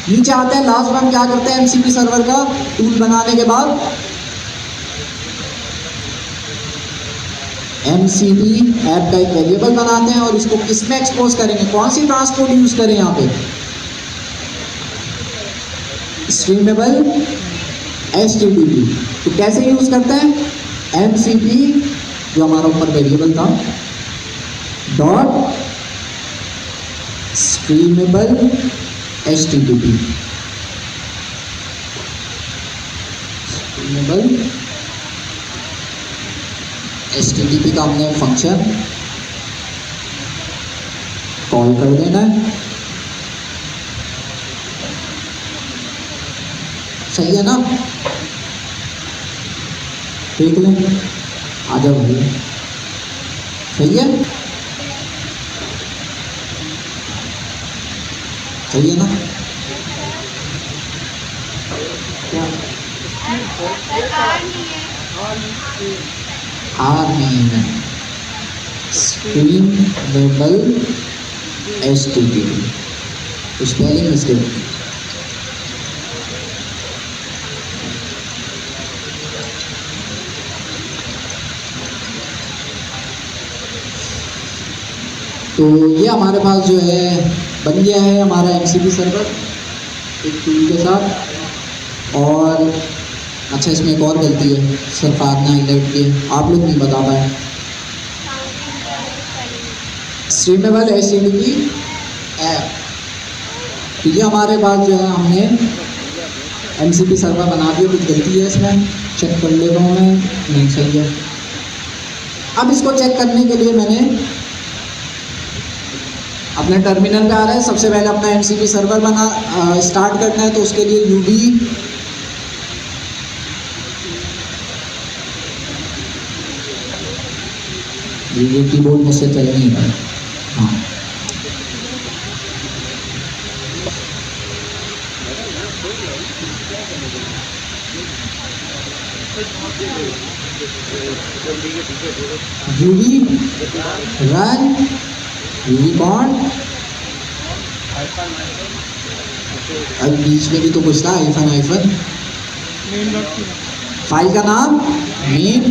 नीचे आते हैं, लास्ट में हम क्या करते हैं, MCP सर्वर का टूल बनाने के बाद MCP ऐप का एक वेरिएबल बनाते हैं, और इसको किसमें एक्सपोज करेंगे, कौन सी ट्रांसपोर्ट यूज करें यहाँ पे, स्ट्रीमेबल HTTP। तो कैसे यूज करते हैं, MCP जो हमारा ऊपर वेरिएबल था डॉट स्ट्रीमेबल HTTP, स्ट्रीमेबल HTTP का हमने फंक्शन कॉल कर देना है, सही है ना? देख लें, आ जाओ भाई, सही है, सही है ना? क्या आर नहीं है, स्ट्रीमेबल HTTP, स्पेलिंग मिस्टेक। तो ये हमारे पास जो है बन गया है हमारा MCP सर्वर एक टूल के साथ। और अच्छा, इसमें एक और गलती है सिर्फ आदना हाईलाइट की, आप लोग नहीं बता पाए। स्ट्रीमेबल HTTP ऐप, तो ये हमारे पास जो है हमने MCP सर्वर बना दिया। कुछ गलती है इसमें, चेक कर ले रहा हूँ मैं, नहीं सही है। अब इसको चेक करने के लिए मैंने अपने टर्मिनल पे आ रहा है, सबसे पहले अपना MCP सर्वर स्टार्ट करना है। तो उसके लिए UB ये कीबोर्ड मुझसे चल नहीं रहा है, हाँ, UB रन यूनिकॉर्न। अब बीच में भी तो कुछ था, आइफन। फाइल का नाम मेन,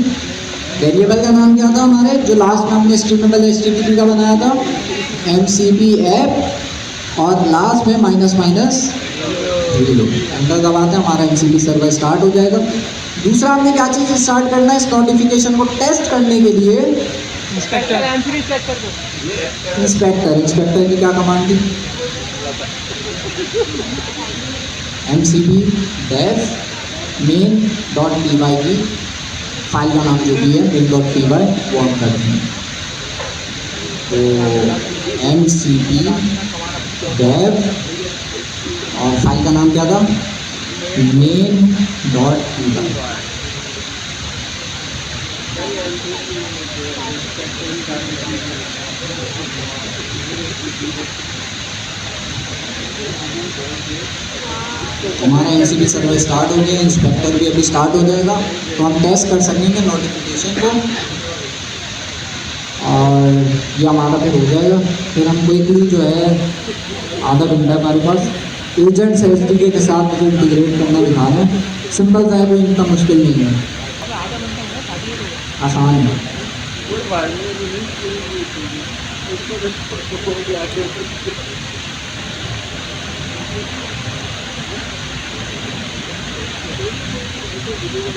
वेरिएबल का नाम क्या था हमारे, जो लास्ट में हमने स्ट्रीमेबल HTTP का बनाया था, MCP ऐप, और लास्ट में -0। एंटर दबाते हैं, हमारा MCP सर्वर स्टार्ट हो जाएगा। दूसरा हमने क्या चीज़ स्टार्ट करना है, इस नोटिफिकेशन को टेस्ट करने के लिए इंस्पेक्टर की क्या कमांड थी, MCP dev main.py की फाइल का नाम जो भी है main.py वो हम करते हैं। तो MCP dev और फाइल का नाम क्या था, main.py। हमारा MCP सर्वर स्टार्ट हो गया, इंस्पेक्टर भी अभी स्टार्ट हो जाएगा, तो हम टेस्ट कर सकेंगे नोटिफिकेशन को, और ये हमारा फिर हो जाएगा। फिर हम क्विकली जो है आधा घंटा हमारे पास एजेंट्स SDK के साथ मुझे इंटीग्रेट करना दिखाना है। सिंपल सा है, कोई इतना मुश्किल नहीं है, आसान है।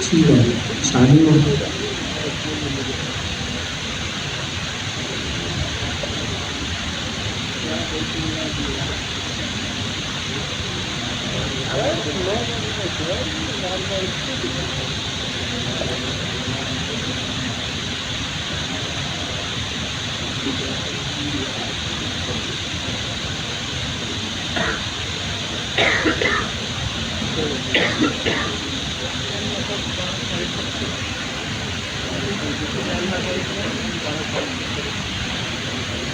ठीक है, शादी हो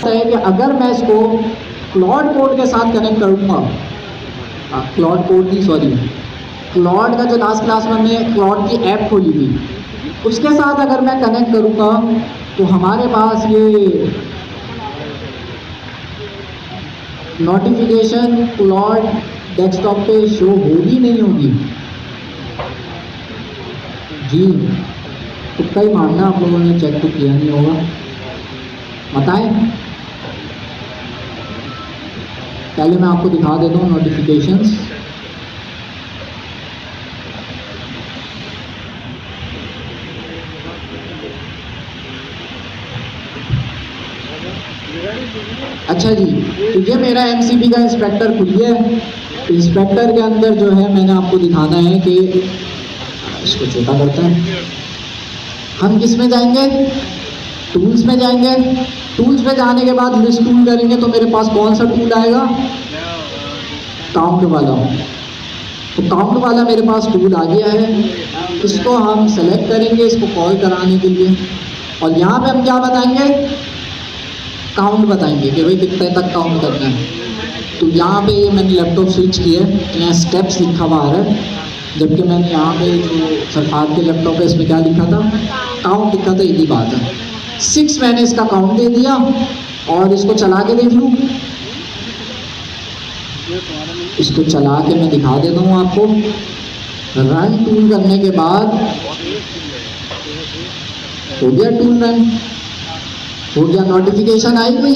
है कि अगर मैं इसको क्लॉड कोड के साथ कनेक्ट करूँगा, क्लॉड कोड नहीं सॉरी, क्लॉड का जो लास्ट क्लास में हमने क्लॉड की ऐप खोली थी उसके साथ अगर मैं कनेक्ट करूँगा तो हमारे पास ये नोटिफिकेशन क्लॉड डेस्कटॉप पे शो होगी नहीं होगी जी। तुक्का ही मारना, आप लोगों ने चेक तो किया नहीं होगा, बताएं। पहले मैं आपको दिखा देता हूँ नोटिफिकेशंस। अच्छा जी, तो ये मेरा MCP का इंस्पेक्टर खुल गया है। इंस्पेक्टर के अंदर जो है मैंने आपको दिखाना है कि इसको छोटा करता है, हम किस में जाएंगे, टूल्स में जाएंगे। टूल्स में जाने के बाद लिस्ट टूल करेंगे तो मेरे पास कौन सा टूल आएगा, काउंट वाला। तो काउंट वाला मेरे पास टूल आ गया है, इसको हम सेलेक्ट करेंगे इसको कॉल कराने के लिए, और यहाँ पे हम क्या बताएंगे, काउंट बताएंगे कि भाई कितने तक काउंट करना है। तो यहाँ पे ये मैंने लैपटॉप स्विच किया है, यहाँ स्टेप्स लिखा हुआ आ रहा है, जबकि मैंने यहाँ पे जो सरफाद के लैपटॉप है इसमें क्या लिखा था, काउंट लिखा था। यही बात है, 6 मैंने इसका काउंट दे दिया और इसको चला के देख लूँ। इसको चला के मैं दिखा देता हूँ आपको। रन टूल करने के बाद हो गया टूल रन, हो गया। नोटिफिकेशन आई हुई,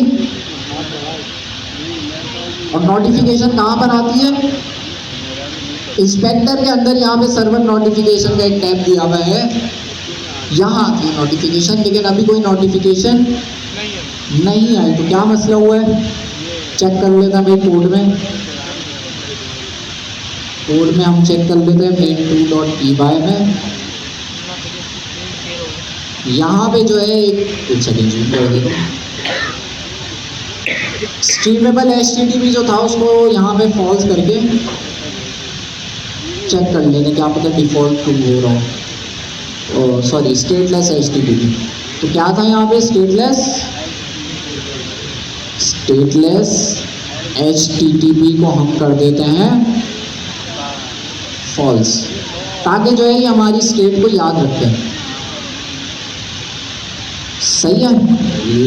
और नोटिफिकेशन कहाँ पर आती है, इंस्पेक्टर के अंदर यहाँ पे सर्वर नोटिफिकेशन का एक टैब दिया हुआ है, यहाँ आती है नोटिफिकेशन। लेकिन अभी कोई नोटिफिकेशन नहीं आई, तो क्या मसला हुआ है, चेक कर लेता भाई कोड में। कोड में हम चेक कर लेते हैं main2.py में। यहाँ पे जो है एक सेकेंड स्ट्रीमेबल HTTP जो था उसको यहाँ पे फॉल्स करके चेक कर लेते, क्या पता डिफ़ॉल्ट ट्रू हो रहा हो। Sorry, stateless HTTP। तो क्या था यहाँ पे, स्टेटलेस HTTP को हम कर देते हैं फॉल्स, ताकि जो है ये हमारी स्टेट को याद रखते हैं। सही है,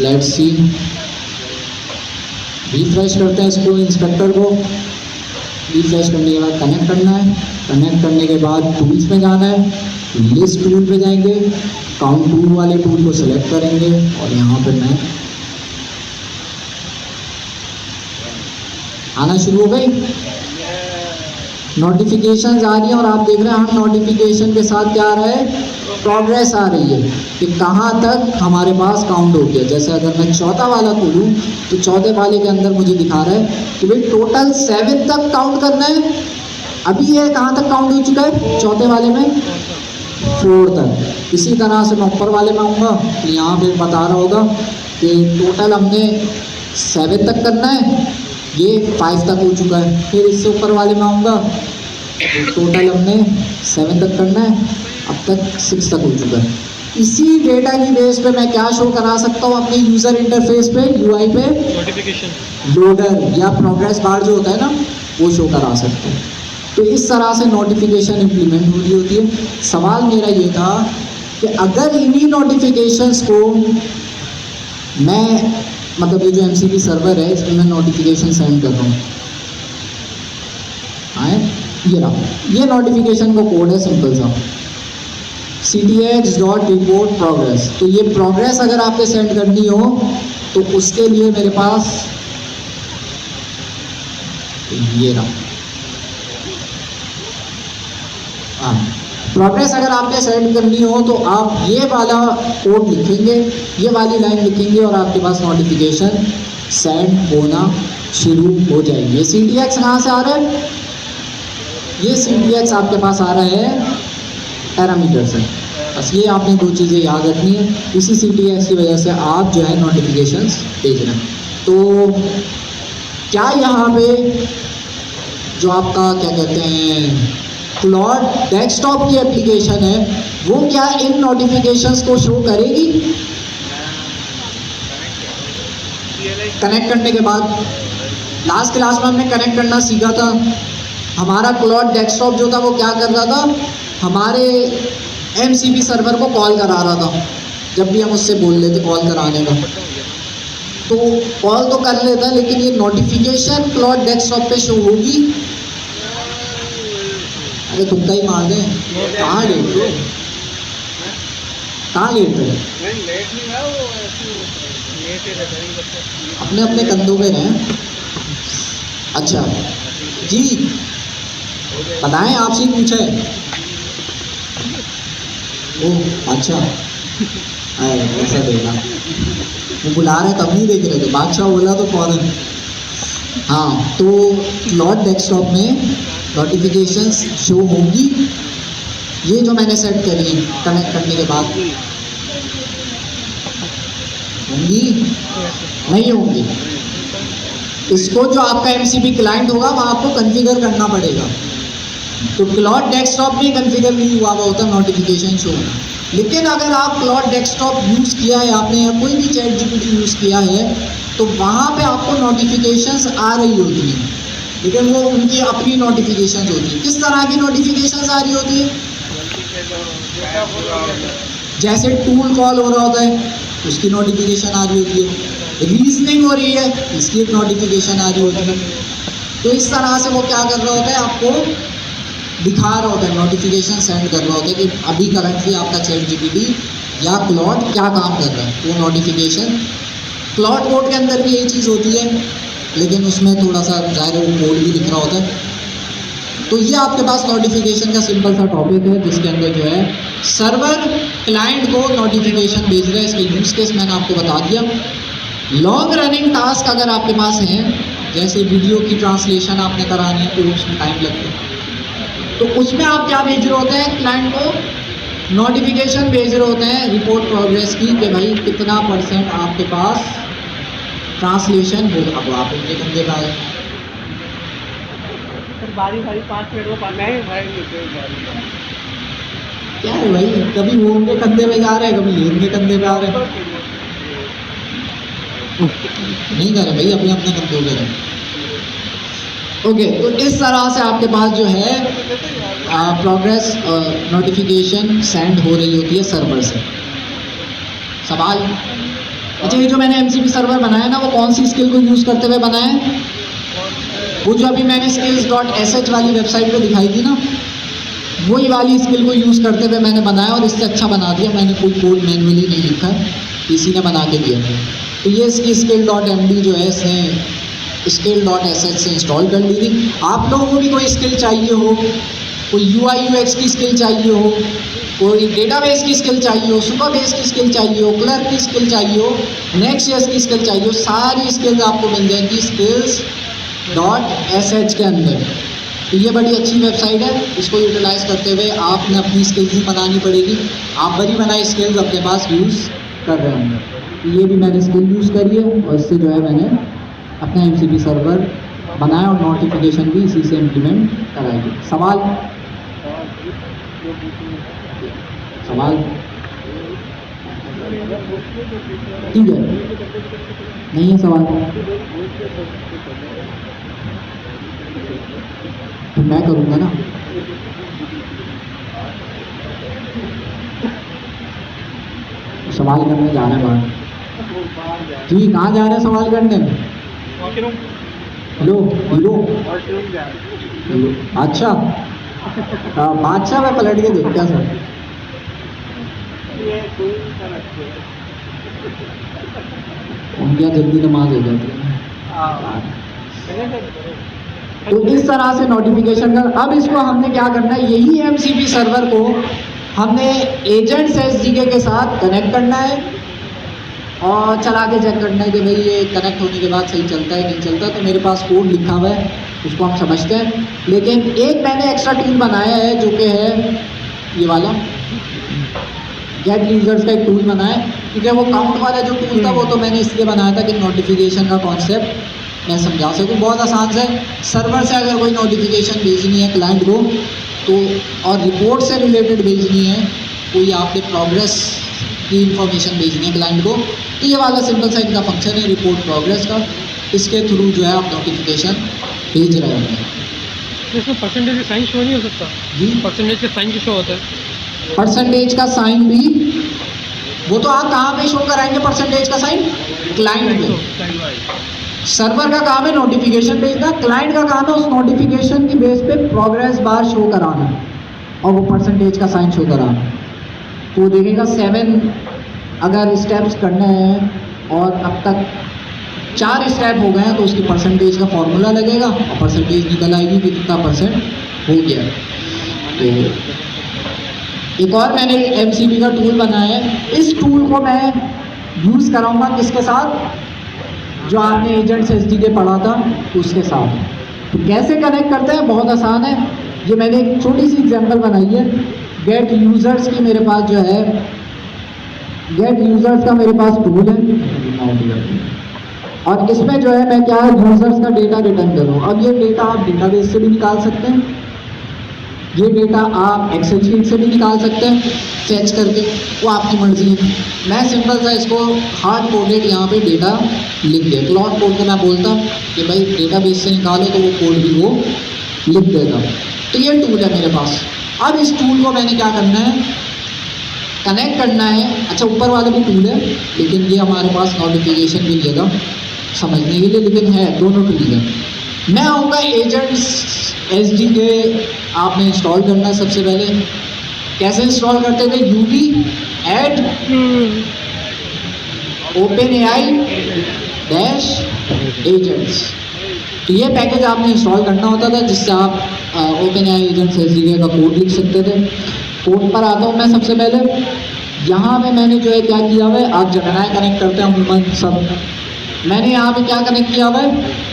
लेट्स सी, रिफ्रेश करते हैं इसको, इंस्पेक्टर को। रिफ्रेश करने के बाद कनेक्ट करना है, कनेक्ट करने के बाद टूल्स में जाना है, लिस्ट टूल पे जाएंगे, काउंट टूल वाले टूल को सिलेक्ट करेंगे, और यहाँ पे मैं आना शुरू हो गई। नोटिफिकेशंस आ रही हैं और आप देख रहे हैं हम नोटिफिकेशन के साथ क्या आ रहा है, प्रोग्रेस आ रही है कि कहाँ तक हमारे पास काउंट हो गया। जैसे अगर मैं चौथा वाला खोलूँ तो चौथे वाले के अंदर मुझे दिखा रहा है कि भाई टोटल 7 तक काउंट करना है। अभी ये कहाँ तक काउंट हो चुका है, चौथे वाले में 4 तक। इसी तरह से मैं ऊपर वाले में आऊँगा तो यहाँ पे बता रहा होगा कि टोटल हमने 7 तक करना है, ये 5 तक हो चुका है। फिर इससे ऊपर वाले में आऊँगा तो टोटल हमने 7 तक करना है, अब तक 6 तक हो चुका है। इसी डेटा की बेस पे मैं क्या शो करा सकता हूँ अपने यूज़र इंटरफेस पे, UI पे नोटिफिकेशन लोडर या प्रोग्रेस बार जो होता है ना, वो शो करा सकता हूँ। तो इस तरह से नोटिफिकेशन इम्प्लीमेंट हो रही होती है। सवाल मेरा ये था कि अगर इन्हीं नोटिफिकेशंस को मैं, मतलब ये जो MCP सर्वर है इसमें मैं नोटिफिकेशन सेंड कर रहा हूँ, आए ये रहा, ये नोटिफिकेशन का कोड है सिंपल सा, ctx.report progress। तो ये प्रोग्रेस अगर आपको सेंड करनी हो तो उसके लिए मेरे पास ये रहा, प्रोग्रेस अगर आपने सेंड करनी हो तो आप ये वाला कोड लिखेंगे, ये वाली लाइन लिखेंगे और आपके पास नोटिफिकेशन सेंड होना शुरू हो जाएगी। ये CTX कहाँ से आ रहा है, ये CTX आपके पास आ रहा है पैरामीटर से। बस ये आपने 2 चीज़ें याद रखनी है, इसी CTX की वजह से आप जो है नोटिफिकेशंस भेज रहे हैं। तो क्या यहाँ पे जो आपका क्या कहते हैं क्लॉड डेस्कटॉप की एप्लीकेशन है, वो क्या इन नोटिफिकेशंस को शो करेगी? कनेक्ट करने के बाद, लास्ट क्लास में हमने कनेक्ट करना सीखा था। हमारा क्लॉड डेस्कटॉप जो था वो क्या कर रहा था, हमारे MCP सर्वर को कॉल करा रहा था। जब भी हम उससे बोल लेते कॉल कराने का, तो कॉल तो कर लेता, लेकिन ये नोटिफिकेशन क्लॉड डेस्कटॉप पे शो होगी। अरे तुक्का ही मार दें, कहाँ लेट रहे, कहाँ लेट रहे, अपने अपने कंधों पे रहें। अच्छा जी, बताएं, आपसे ही पूछा है। ओह अच्छा, ऐसा देखा, वो बुला रहे तब नहीं देख रहे थे, बादशाह बोला तो फौरन। हाँ, तो क्लॉड डेस्कटॉप में नोटिफिकेशंस शो होंगी, ये जो मैंने सेट करी है कनेक्ट करने के बाद, होंगी नहीं होंगी। इसको जो आपका MCP क्लाइंट होगा वहाँ आपको कॉन्फ़िगर करना पड़ेगा। तो क्लाउड डेस्कटॉप में कॉन्फ़िगर नहीं हुआ होता नोटिफिकेशन शो होना। लेकिन अगर आप क्लाउड डेस्कटॉप यूज़ किया है आपने या कोई भी चैट जीपीटी यूज़ किया है तो वहाँ पे आपको नोटिफिकेशंस आ रही होती हैं, लेकिन वो उनकी अपनी नोटिफिकेशंस होती है। किस तरह की नोटिफिकेशंस आ रही होती है? जैसे टूल कॉल हो रहा होता है उसकी नोटिफिकेशन आ रही होती है, रीजनिंग हो रही है इसकी एक नोटिफिकेशन आ रही होती है। तो इस तरह से वो क्या कर रहा होता है, आपको दिखा रहा होता है, नोटिफिकेशन सेंड कर रहा होता है कि अभी करंटली आपका चैट जीपीटी या क्लाउड क्या काम कर रहा है। वो नोटिफिकेशन क्लाउड कोड के अंदर भी यही चीज़ होती है, लेकिन उसमें थोड़ा सा ज़ाहिर वो कोड भी लिख रहा होता है। तो ये आपके पास नोटिफिकेशन का सिंपल सा टॉपिक है जिसके अंदर जो है सर्वर क्लाइंट को नोटिफिकेशन भेज रहा है। इसका यूज़ केस मैंने आपको बता दिया। लॉन्ग रनिंग टास्क अगर आपके पास हैं, जैसे वीडियो की ट्रांसलेशन आपने करानी है तो उसमें टाइम लगता है, तो उसमें आप क्या भेज रहे होते हैं, क्लाइंट को नोटिफिकेशन भेज रहे होते हैं रिपोर्ट प्रोग्रेस की कि भाई कितना % आपके पास ट्रांसलेशन हो। अब आप उनके कंधे पे आए, बारी 5 मिनट में पढ़ना है भाई। क्या है भाई, कभी वो उनके कंधे पे जा रहे हैं, कभी ये उनके कंधे पे आ रहे हैं। नहीं कर रहे भाई, अपने अपने कंधे पे रहे। ओके, तो इस तरह से आपके पास जो है प्रोग्रेस नोटिफिकेशन सेंड हो रही होती है सर्वर से। सवाल? अच्छा, ये जो मैंने एमसीपी सर्वर बनाया ना, वो कौन सी स्किल को यूज़ करते हुए बनाया है? वो जो अभी मैंने skills.sh वाली वेबसाइट पे दिखाई थी ना, वही वाली स्किल को यूज़ करते हुए मैंने बनाया और इससे अच्छा बना दिया। मैंने कोई कोड मैन्युअली नहीं लिखा है, इसी ने बना के दिया। तो ये इसकी skill.md जो है इसने skill.sh से इंस्टॉल कर ली थी। आप लोगों को भी कोई स्किल चाहिए हो, कोई UI UX की स्किल चाहिए हो, कोई डेटाबेस की स्किल चाहिए हो, सुपरबेस की स्किल चाहिए हो, क्लर्क की स्किल चाहिए हो, नेक्स्ट.js की स्किल चाहिए हो, सारी स्किल्स आपको मिल जाएंगी skills.sh के अंदर। तो ये बड़ी अच्छी वेबसाइट है, इसको यूटिलाइज़ करते हुए आपने अपनी स्किल्स भी बनानी पड़ेगी। आप बड़ी बनाई स्किल्स अपने पास यूज़ कर रहे होंगे। तो ये भी मैंने स्किल यूज़ करी है और इससे जो है मैंने अपना एमसीपी सर्वर बनाया और नोटिफिकेशन भी इसी से इम्प्लीमेंट कराई। सवाल? सवाल? ठीक है, नहीं है सवाल तो मैं करूँगा ना। सवाल करने जा रहे हैं बाहर जी, कहाँ जा रहे हैं सवाल करने? हेलो हीरो, अच्छा बादशाह में पलट के देख क्या सर? उनकी जल्दी नमाज हो जाती है। तो इस तरह से नोटिफिकेशन का अब इसको हमने क्या करना है, यही एमसीपी सर्वर को हमने एजेंट्स एसडीके के साथ कनेक्ट करना है और चला के चेक करना है कि भाई ये कनेक्ट होने के बाद सही चलता है नहीं चलता। तो मेरे पास कोड लिखा हुआ है, उसको हम समझते हैं। लेकिन एक मैंने एक्स्ट्रा टूल बनाया है जो कि है ये वाला गेट यूजर्स का एक टूल बनाया है, क्योंकि वो काउंट वाला जो टूल था वो तो मैंने इसलिए बनाया था कि नोटिफिकेशन का कॉन्सेप्ट मैं समझा सकूँ। बहुत आसान से सर्वर से अगर कोई नोटिफिकेशन भेजनी है क्लाइंट को तो, और रिपोर्ट से रिलेटेड भेजनी है, कोई आपके प्रोग्रेस की इंफॉर्मेशन भेजनी है क्लाइंट को, तो ये वाला सिंपल सा इनका फंक्शन है रिपोर्ट प्रोग्रेस का। इसके थ्रू जो है आप नोटिफिकेशन भेज रहे होंगे। इसमें परसेंटेज का साइन शो नहीं हो सकता जी? परसेंटेज का साइन शो होता है। परसेंटेज का साइन भी वो तो आप कहाँ पे शो कराएंगे? परसेंटेज का साइन क्लाइंट पे। सर्वर का काम है नोटिफिकेशन भेजना, क्लाइंट का काम है उस नोटिफिकेशन की बेस पे प्रोग्रेस बार शो कराना और वो परसेंटेज का साइन शो कराना। तो देखेगा 7 अगर स्टेप्स करने हैं और अब तक 4 स्टेप हो गए हैं तो उसकी परसेंटेज का फॉर्मूला लगेगा और परसेंटेज निकल आएगी कि कितना % हो गया। तो एक और मैंने एमसीपी का टूल बनाया है, इस टूल को मैं यूज़ कराऊंगा किसके साथ? जो आपने एजेंट्स एसडीके पढ़ा था उसके साथ। तो कैसे कनेक्ट करते हैं? बहुत आसान है। ये मैंने एक छोटी सी एग्जांपल बनाई है। गेट यूज़र्स की मेरे पास जो है गेट यूज़र्स का मेरे पास टूल है और इसमें जो है मैं क्या यूज़र्स का डेटा रिटर्न कर रहा हूँ। अब ये डेटा आप डेटाबेस से भी निकाल सकते हैं ये डेटा आप एक्सेल शीट से भी निकाल सकते हैं फेच करके, वो आपकी मर्जी है। मैं सिंपल सा इसको हार्ड कोडेड यहाँ पे डेटा लिख दिया। क्लॉड कोड को मैं बोलता कि भाई डेटाबेस से निकालो, तो वो कोड भी वो लिख देता। तो ये टूल है मेरे पास। अब इस टूल को मैंने क्या करना है, कनेक्ट करना है। अच्छा, ऊपर वाला भी टूल है, लेकिन ये हमारे पास नोटिफिकेशन भी देगा समझने के लिए, लेकिन है दोनों टूल है। मैं आऊँगा एजेंट्स SDK आपने इंस्टॉल करना है। सबसे पहले कैसे इंस्टॉल करते थे, UV ऐड OpenAI -agents। तो ये पैकेज आपने इंस्टॉल करना होता था, जिससे आप OpenAI एजेंट्स SDK का कोड लिख सकते थे। कोड पर आता हूँ मैं सबसे पहले। यहाँ पे मैंने जो है क्या किया हुआ है, आप जगनाएँ कनेक्ट करते हैं अमूमन सब, मैंने यहाँ पे क्या कनेक्ट किया हुआ है,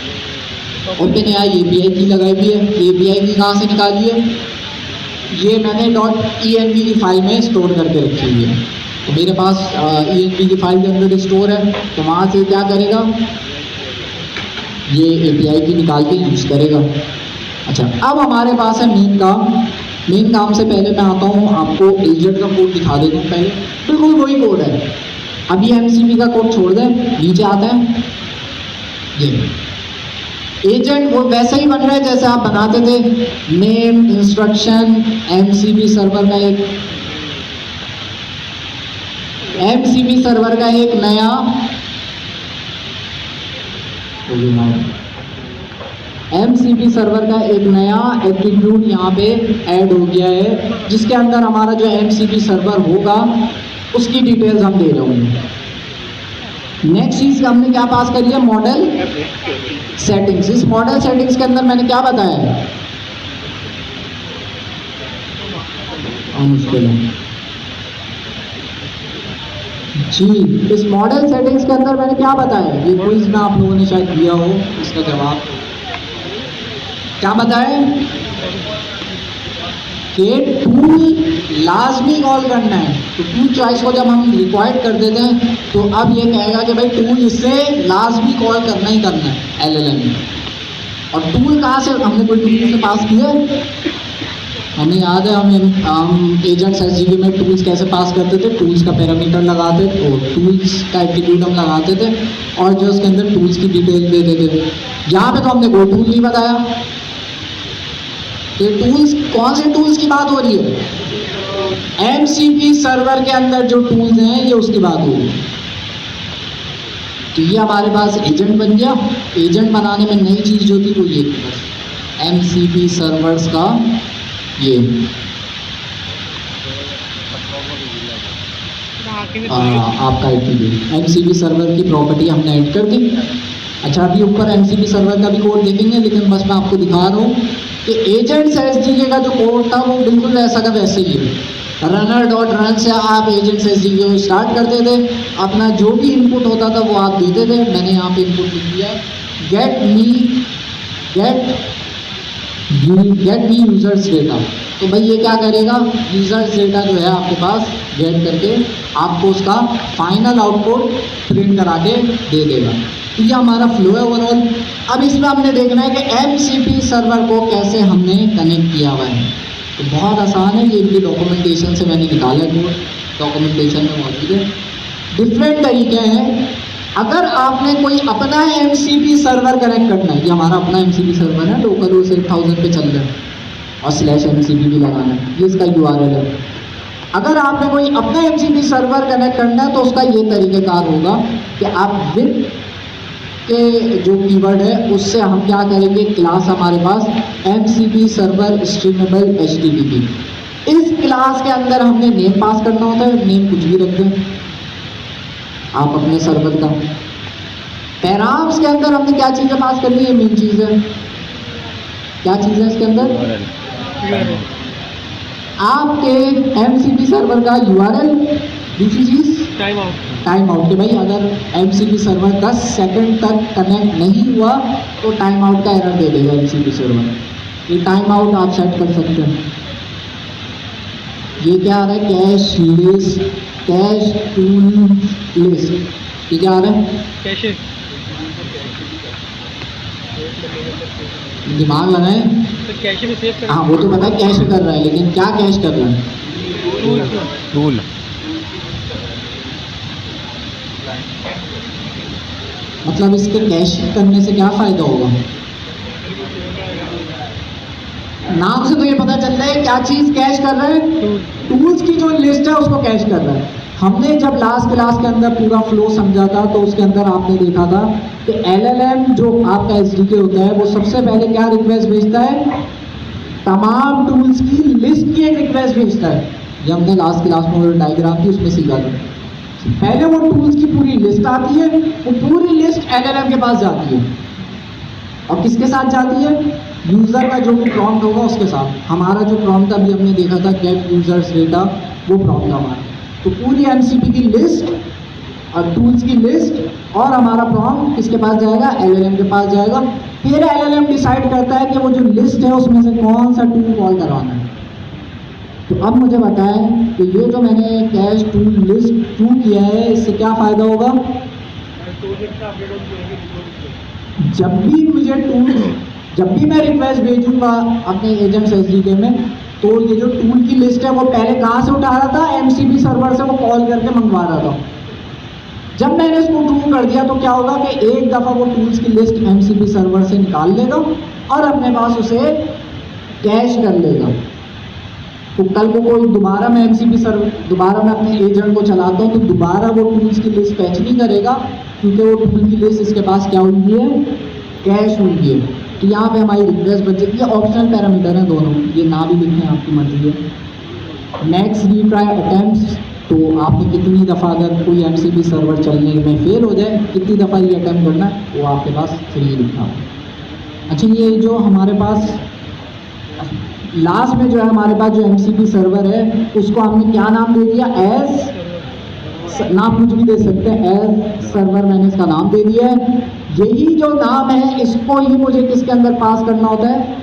OpenAI API की लगाई हुई है। API की कहाँ से निकाली है, ये मैंने .env की फाइल में स्टोर करके रखी हुई है। तो मेरे पास env की फाइल के अंदर स्टोर है, तो वहाँ से क्या करेगा, ये API की निकाल के यूज़ करेगा। अच्छा, अब हमारे पास है मेन काम। मेन काम से पहले मैं आता हूँ, आपको एजेंट का कोड दिखा देता हूँ। पहले बिल्कुल वही कोड है। अभी MCP का कोड छोड़ दें, नीचे आता है ये एजेंट, वो वैसे ही बन रहा है जैसे आप बनाते थे। नेम, इंस्ट्रक्शन, MCP सर्वर का एक नया MCP सर्वर का एक नया एट्रीब्यूट यहाँ पे ऐड हो गया है, जिसके अंदर हमारा जो MCP सर्वर होगा उसकी डिटेल्स हम दे रहे होंगे। नेक्स्ट चीज हमने क्या पास करी है, मॉडल सेटिंग्स। इस मॉडल सेटिंग्स के अंदर मैंने क्या बताया है, मुश्किल है जी। इस मॉडल सेटिंग्स के अंदर मैंने क्या बताया, ये क्विज में आप लोगों ने शायद दिया हो, इसका जवाब क्या बताया कि टूल लाजमी कॉल करना है। तो टूल चॉइस को जब हम रिक्वायर्ड कर देते हैं, तो अब ये कहेगा कि भाई टूल इससे लाजमी कॉल करना ही करना है LLM में। और टूल कहाँ से, हमने कोई टूल से पास किया, हमें याद है हम एजेंट्स SDK में टूल्स कैसे पास करते थे। टूल्स का पैरामीटर लगाते, तो टूल्स का एट्रीब्यूट हम लगाते थे, और जो उसके अंदर टूल्स की डिटेल दे देते थे। यहाँ पे तो हमने कोई टूल नहीं बताया। ये टूल्स, कौन से टूल्स की बात हो रही है, MCP सर्वर के अंदर जो टूल्स हैं, ये उसकी बात हो रही है। तो ये हमारे पास एजेंट बन गया। एजेंट बनाने में नई चीज जो थी वो ये MCP सर्वर्स का ये आपका एट्रीब्यूट MCP सर्वर की प्रॉपर्टी हमने ऐड कर दी। अच्छा, अभी ऊपर MCP सर्वर का भी कोड देखेंगे, लेकिन बस मैं आपको दिखा रहा हूँ कि एजेंट्स SDK का जो कोड था वो बिल्कुल वैसा का वैसे ही है। runner.run से आप एजेंट्स SDK को स्टार्ट करते थे, अपना जो भी इनपुट होता था वो आप देते थे। मैंने यहाँ पे इनपुट लिख दिया गेट मी यूजर्स डेटा। तो भाई ये क्या करेगा, यूजर्स डेटा जो है आपके पास गेट करके आपको उसका फाइनल आउटपुट प्रिंट करा के दे देगा। तो ये हमारा फ्लो है ओवरऑल। अब इसमें हमने देखना है कि MCP सर्वर को कैसे हमने कनेक्ट किया हुआ है। तो बहुत आसान है, ये इनकी डॉक्यूमेंटेशन से मैंने निकाला है, डॉक्यूमेंटेशन में मौजूद है। डिफरेंट तरीके हैं। अगर आपने कोई अपना MCP सर्वर कनेक्ट करना है, ये हमारा अपना MCP सर्वर है, लोकल OS 8000 पे चल रहा है, और /MCP भी लगाना है, ये इसका URL है। अगर आपने कोई अपना MCP सर्वर कनेक्ट करना है, तो उसका ये तरीक़ेकार होगा कि आप विद के जो कीवर्ड है उससे हम क्या करेंगे, क्लास हमारे पास MCP सर्वर स्ट्रीमेबल HTTP। इस क्लास के अंदर हमने नेम पास करना होता है, नेम कुछ भी रख दें आप अपने सर्वर का। पैराम्स के अंदर हमने क्या चीज़ें पास करनी है, मेन चीज़ है, क्या चीज़ है इसके अंदर, आपके MCP सर्वर का URL। दूसरी चीज़ टाइम आउट कि भाई अगर MCP सर्वर 10 सेकंड तक कनेक्ट नहीं हुआ तो टाइम आउट का एरर दे देगा MCP सर्वर। ये टाइम आउट आप सेट कर सकते हैं। ये क्या आ रहा है, cash list, cash tool list, ये क्या आ रहा है, कैशे दिमाग लगाएं। तो कैश में सेव कर हाँ वो तो पता है कैश कर रहा है, लेकिन क्या कैश कर रहा है? टूल मतलब इसके कैश करने से क्या फ़ायदा होगा? नाम से तो ये पता चल रहा है क्या चीज़ कैश कर रहा है। टूल्स की जो लिस्ट है उसको कैश कर रहा है। हमने जब लास्ट क्लास के अंदर पूरा फ्लो समझा था तो उसके अंदर आपने देखा था कि LLM जो आपका SDK होता है वो सबसे पहले क्या रिक्वेस्ट भेजता है? तमाम टूल्स की लिस्ट की एक रिक्वेस्ट भेजता है। ये हमने लास्ट क्लास में डायग्राम थी उसमें सीखा था। पहले वो टूल्स की पूरी लिस्ट आती है, वो पूरी लिस्ट LLM के पास जाती है और किसके साथ जाती है? यूज़र का जो भी प्रॉम्प्ट होगा उसके साथ। हमारा जो प्रॉम्प्ट अभी हमने देखा था गेट यूजर्स डेटा, वो प्रॉम्प्ट हमारा। तो पूरी MCP की लिस्ट और टूल्स की लिस्ट और हमारा प्रॉम्प्ट किसके पास जाएगा? LLM के पास जाएगा। फिर LLM डिसाइड करता है कि वो जो लिस्ट है उसमें से कौन सा टूल कॉल करवाना है। तो अब मुझे बताएं कि ये जो मैंने कैश टूल लिस्ट क्यों किया है, इससे क्या फ़ायदा होगा? जब भी मैं रिक्वेस्ट भेजूंगा अपने एजेंट्स SDK में, तो ये जो टूल की लिस्ट है वो पहले कहाँ से उठा रहा था? MCP सर्वर से वो कॉल करके मंगवा रहा था। जब मैंने इसको ट्रू कर दिया तो क्या होगा कि एक दफ़ा वो टूल्स की लिस्ट MCP सर्वर से निकाल लेगा और अपने पास उसे कैश कर लेगा। तो कल को कोई दोबारा मैं MCP सर्वर दोबारा मैं अपने एजेंट को चलाता हूँ तो दोबारा वो टूल्स की लिस्ट फैच नहीं करेगा, क्योंकि वो टूल की लिस्ट इसके पास क्या हुई है? कैश हुई है। तो यहाँ पे हमारी रिक्वेस्ट बच जाती है। ऑप्शनल पैरामीटर हैं दोनों, ये ना भी लिखें आपकी मर्जी है। नेक्स्ट रीट्राई अटेम्प्ट्स, तो आपने कितनी दफ़ा अगर कोई MCP सर्वर चलने में फेल हो जाए, कितनी दफ़ा ये अटैम्प्ट करना है, वो आपके पास 3 लिखा हो। अच्छा, ये जो हमारे पास लास्ट में जो है हमारे पास जो MCP सर्वर है उसको हमने क्या नाम दे दिया? एज, नाम कुछ भी दे सकते हैं, एज सर्वर मैंने इसका नाम दे दिया है। यही जो नाम है इसको ही मुझे किसके अंदर पास करना होता है?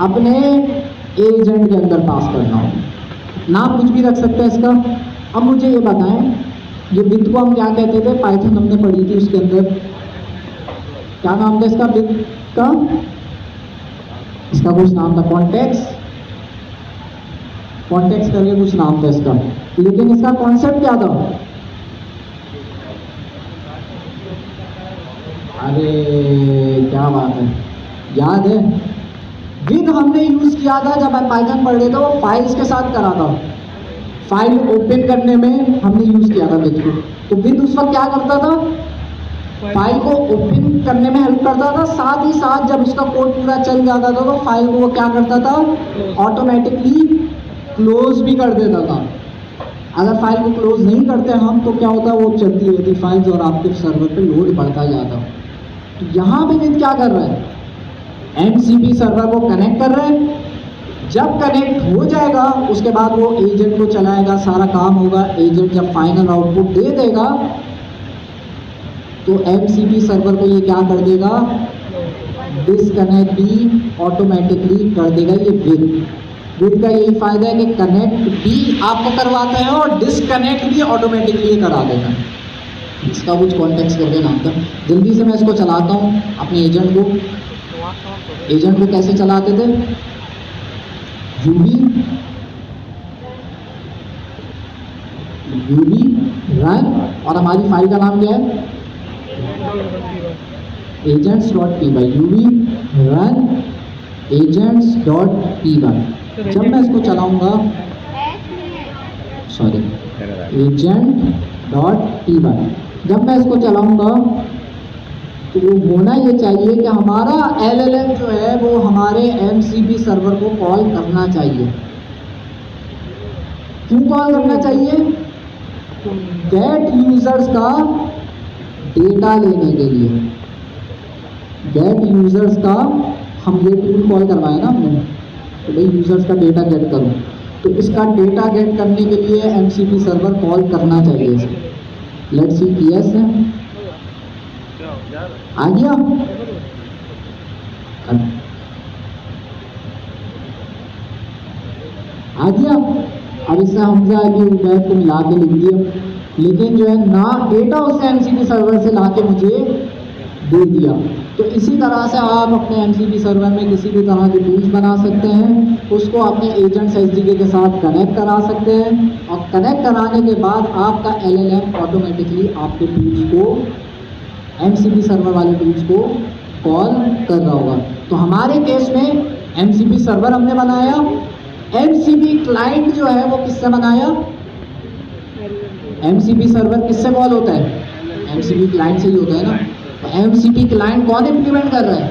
अपने एजेंट के अंदर पास करना होता है। नाम कुछ भी रख सकते हैं इसका। अब मुझे ये बताएं, ये विथ को हम क्या कहते थे? पाइथन हमने पढ़ी थी, उसके अंदर क्या नाम था इसका? विथ का इसका कुछ नाम था कॉन्टेक्स्ट, कॉन्टेक्स्ट करके कुछ नाम था इसका, लेकिन इसका कॉन्सेप्ट क्या था? अरे क्या बात है, याद है? विद हमने यूज किया था जब हम पाइथन पढ़ रहे थे, वो फाइल्स के साथ करा था। फाइल ओपन करने में हमने यूज किया था विद को। तो विद उस वक्त क्या करता था? फाइल को ओपन करने में हेल्प करता था, साथ ही साथ जब उसका कोड पूरा चल जाता था तो फाइल को वो क्या करता था? ऑटोमेटिकली क्लोज भी कर देता था। अगर फाइल को क्लोज नहीं करते हम तो क्या होता? वो चलती रहती फाइल्स और आपके सर्वर पे लोड बढ़ता जाता। तो यहाँ पे विद क्या कर रहा है? MCP सर्वर को कनेक्ट कर रहा है। जब कनेक्ट हो जाएगा उसके बाद वो एजेंट को चलाएगा, सारा काम होगा। एजेंट जब फाइनल आउटपुट दे देगा तो MCP सर्वर को ये क्या कर देगा? डिसकनेक्ट भी ऑटोमेटिकली कर देगा। ये विद का यही फायदा है कि कनेक्ट भी आपको करवाता है और डिसकनेक्ट भी ऑटोमेटिकली करा देगा। इसका कुछ कॉन्टेक्स्ट करके नाम था। जल्दी से मैं इसको चलाता हूँ अपने एजेंट को। एजेंट को कैसे चलाते थे? यूबी रन, और हमारी फाइल का नाम क्या है? agents.py। UV run agents.py। जब मैं इसको चलाऊंगा, सॉरी, agent.py, जब मैं इसको चलाऊंगा तो वो होना ये चाहिए कि हमारा LLM जो है वो हमारे MCP सर्वर को कॉल करना चाहिए। क्यों कॉल करना चाहिए? गेट यूजर्स का डेटा लेने के लिए। गेट यूजर्स का हम ये टूल कॉल करवाए ना हमने, तो भाई यूजर्स का डेटा गेट करो, तो इसका डेटा गेट करने के लिए MCP सर्वर कॉल करना चाहिए। लेट्स सी, यस है, आ गया। आ गया। अब इससे हमजा की उबैद को मिला के लिख दिया, लेकिन जो है ना डेटा उससे MCP सर्वर से ला के मुझे दे दिया। तो इसी तरह से आप अपने MCP सर्वर में किसी भी तरह के टूल्स बना सकते हैं, उसको अपने एजेंट्स SDK के साथ कनेक्ट करा सकते हैं, और कनेक्ट कराने के बाद आपका LLM ऑटोमेटिकली आपके टूल्स को, MCP सर्वर वाले टूल्स को कॉल कर रहा होगा। तो हमारे केस में MCP सर्वर हमने बनाया, MCP क्लाइंट जो है वो किससे बनाया? MCP सर्वर किससे कॉल होता है? MCP क्लाइंट से ही होता है ना। तो MCP क्लाइंट कौन इम्प्लीमेंट कर रहा है?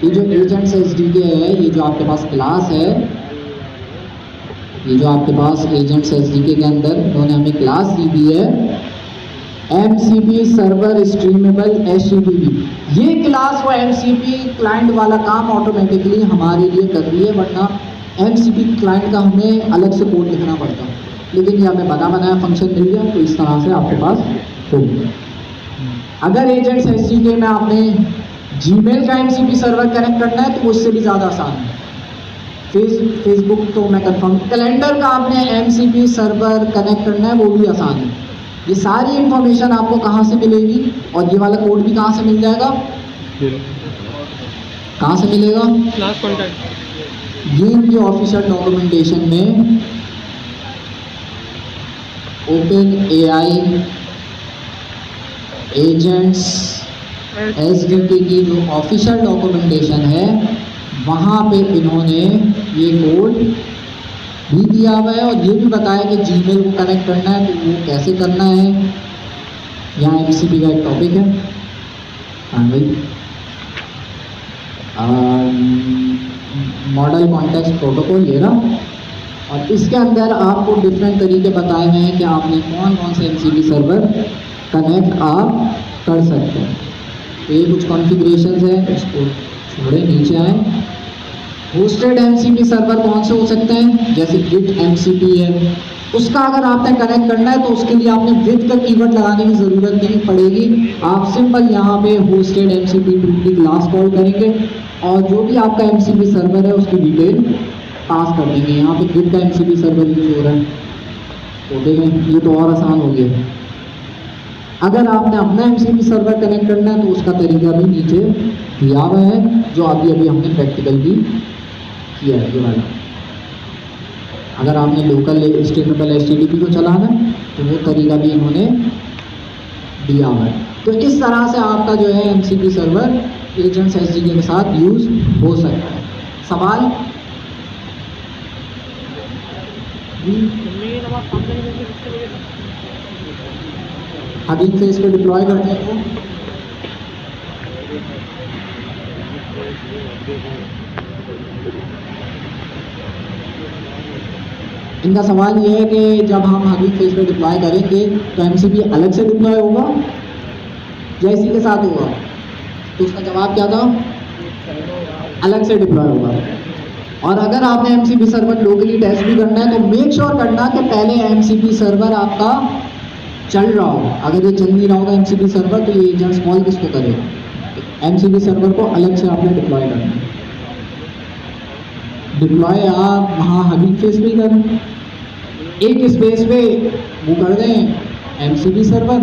ये जो एजेंट्स SDK है, ये जो आपके पास क्लास है, ये जो आपके पास एजेंट्स SDK के अंदर उन्होंने हमें क्लास दी हुई है MCP सर्वर स्ट्रीमेबल HTTP। ये क्लास वो MCP क्लाइंट वाला काम ऑटोमेटिकली हमारे लिए कर रही है, वरना MCP क्लाइंट का हमें अलग से कोड लिखना पड़ता, लेकिन ये हमें बना बनाया फंक्शन मिल गया, तो इस तरह से आपके पास होगी। अगर एजेंट्स SDK में आपने Gmail का MCP सर्वर कनेक्ट करना है तो उससे भी ज़्यादा आसान है। फेसबुक तो मैं कंफर्म, कैलेंडर का आपने MCP सर्वर कनेक्ट करना है वो भी आसान है। ये सारी इंफॉर्मेशन आपको कहाँ से मिलेगी, और ये वाला कोड भी कहाँ से मिल जाएगा? कहाँ से मिलेगा? Class contact. ये इनकी ऑफिशियल डॉक्यूमेंटेशन में OpenAI एजेंट्स SDK की जो ऑफिशियल डॉक्यूमेंटेशन है, वहाँ पे इन्होंने ये कोड भी दिया हुआ है, और ये भी बताया कि Gmail को कनेक्ट करना है तो वो कैसे करना है। यहाँ MCP का एक टॉपिक है, हाँ भाई, मॉडल कॉन्टेक्स्ट प्रोटोकॉल ये रहा, और इसके अंदर आपको डिफरेंट तरीके बताए गए हैं कि आपने कौन कौन से MCP सर्वर कनेक्ट आप कर सकते हैं। तो ये कुछ कॉन्फ़िगरेशंस है, इसको छोड़े नीचे आए। होस्टेड MCP सर्वर कौन से हो सकते हैं? जैसे Git MCP है, उसका अगर आपने कनेक्ट करना है तो उसके लिए आपने विद का कीवर्ड लगाने की ज़रूरत नहीं पड़ेगी। आप सिंपल यहाँ पे होस्टेड MCP टूल की क्लास कॉल करेंगे, और जो भी आपका MCP सर्वर है उसकी डिटेल पास कर देंगे। यहाँ पे Git का MCP सर्वर यूज हो रहा है, तो देखें ये तो और आसान हो गया। अगर आपने अपना MCP सर्वर कनेक्ट करना है तो उसका तरीका भी नीचे दिया हुआ है, जो अभी अभी हमने प्रैक्टिकल भी किया है, ये वाला। अगर आपने लोकल स्ट्रीमेबल HTTP को चलाना है तो वो तरीका भी इन्होंने दिया हुआ है। तो इस तरह से आपका जो है MCP सर्वर एजेंट्स SDK के साथ यूज हो सकता है। सवाल? अभी फेस पे डिप्लॉय करते हैं तो इनका सवाल ये है कि जब हम हबीब फेस पे डिप्लॉय करेंगे तो MCP अलग से डिप्लॉय होगा या इसी के साथ होगा? तो उसका जवाब क्या था? अलग से डिप्लॉय होगा। और अगर आपने MCP सर्वर लोकली टेस्ट भी करना है तो मेक श्योर करना कि पहले MCP सर्वर आपका चल रहा हो। अगर ये चल नहीं रहा होगा MCP सर्वर तो ये एजेंट्स कॉल किसको करेगा? MCP सर्वर को अलग से आपने डिप्लॉय करना है। डिप्लॉय आप वहाँ हबीब फेस पे करें, एक स्पेस पे वो कर दें MCP सर्वर,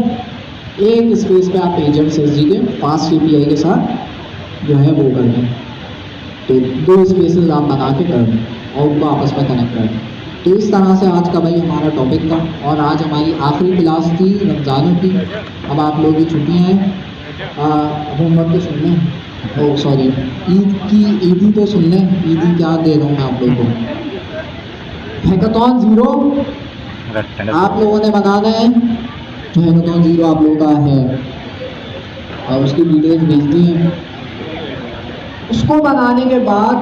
एक स्पेस पे आप एजेंट्स SDK फास्ट API के साथ जो है वो कर दें। तो दो स्पेसेस आप बना के कर दें और उनको आपस में कनेक्ट कर दें। तो इस तरह से आज का भाई हमारा टॉपिक था, और आज हमारी आखिरी क्लास थी रमज़ानों की। अब आप लोगों की छुट्टियाँ हैं, होमवर्क तो सुन लें, ओ सॉरी ईदी तो सुन लें। ईदी क्या दे रहा हूँ मैं आप लोगों को? हैकाथॉन 0 आप लोगों ने बनाना है। हैकाथॉन 0 आप लोगों का है, और उसकी डिटेल्स भेजती हैं। उसको बनाने के बाद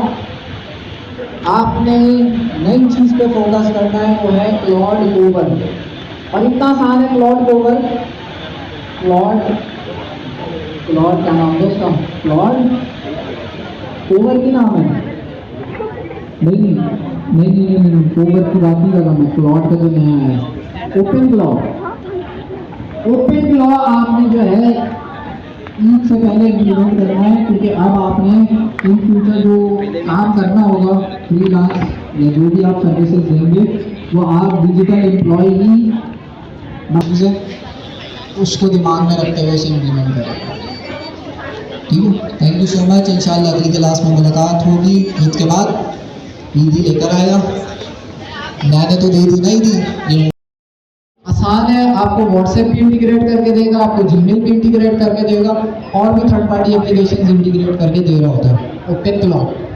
आपने नई चीज़ पे फोकस करना है, वो है क्लॉड कोवर। और इतना आसान है क्लॉड कोवर। क्लॉड क्या नाम है उसका? क्लॉड कोवर की नाम है? नहीं, कोवर की बात नहीं कर रहा मैं, क्लॉड का जो नया है ओपन क्लॉ आपने जो है ईद से पहले इम्प्लीमेंट करना है, क्योंकि अब आपने इन फ्यूचर जो काम करना होगा फ्रीलांस या जो भी आप सर्विसेज देंगे वो आप डिजिटल एम्प्लॉय ही उसको दिमाग में रखते हुए इसे इम्प्लीमेंट करें। ठीक है, थैंक यू सो मच। इंशाल्लाह अगली क्लास में मुलाकात होगी ईद के बाद। ईद ही लेकर आएगा, मैंने तो दे दी नहीं दी। ये आसान है, आपको व्हाट्सएप भी इंटीग्रेट करके देगा, आपको जीमेल भी इंटीग्रेट करके देगा, और भी थर्ड पार्टी एप्लीकेशन इंटीग्रेट करके दे रहा होता है। Open cloud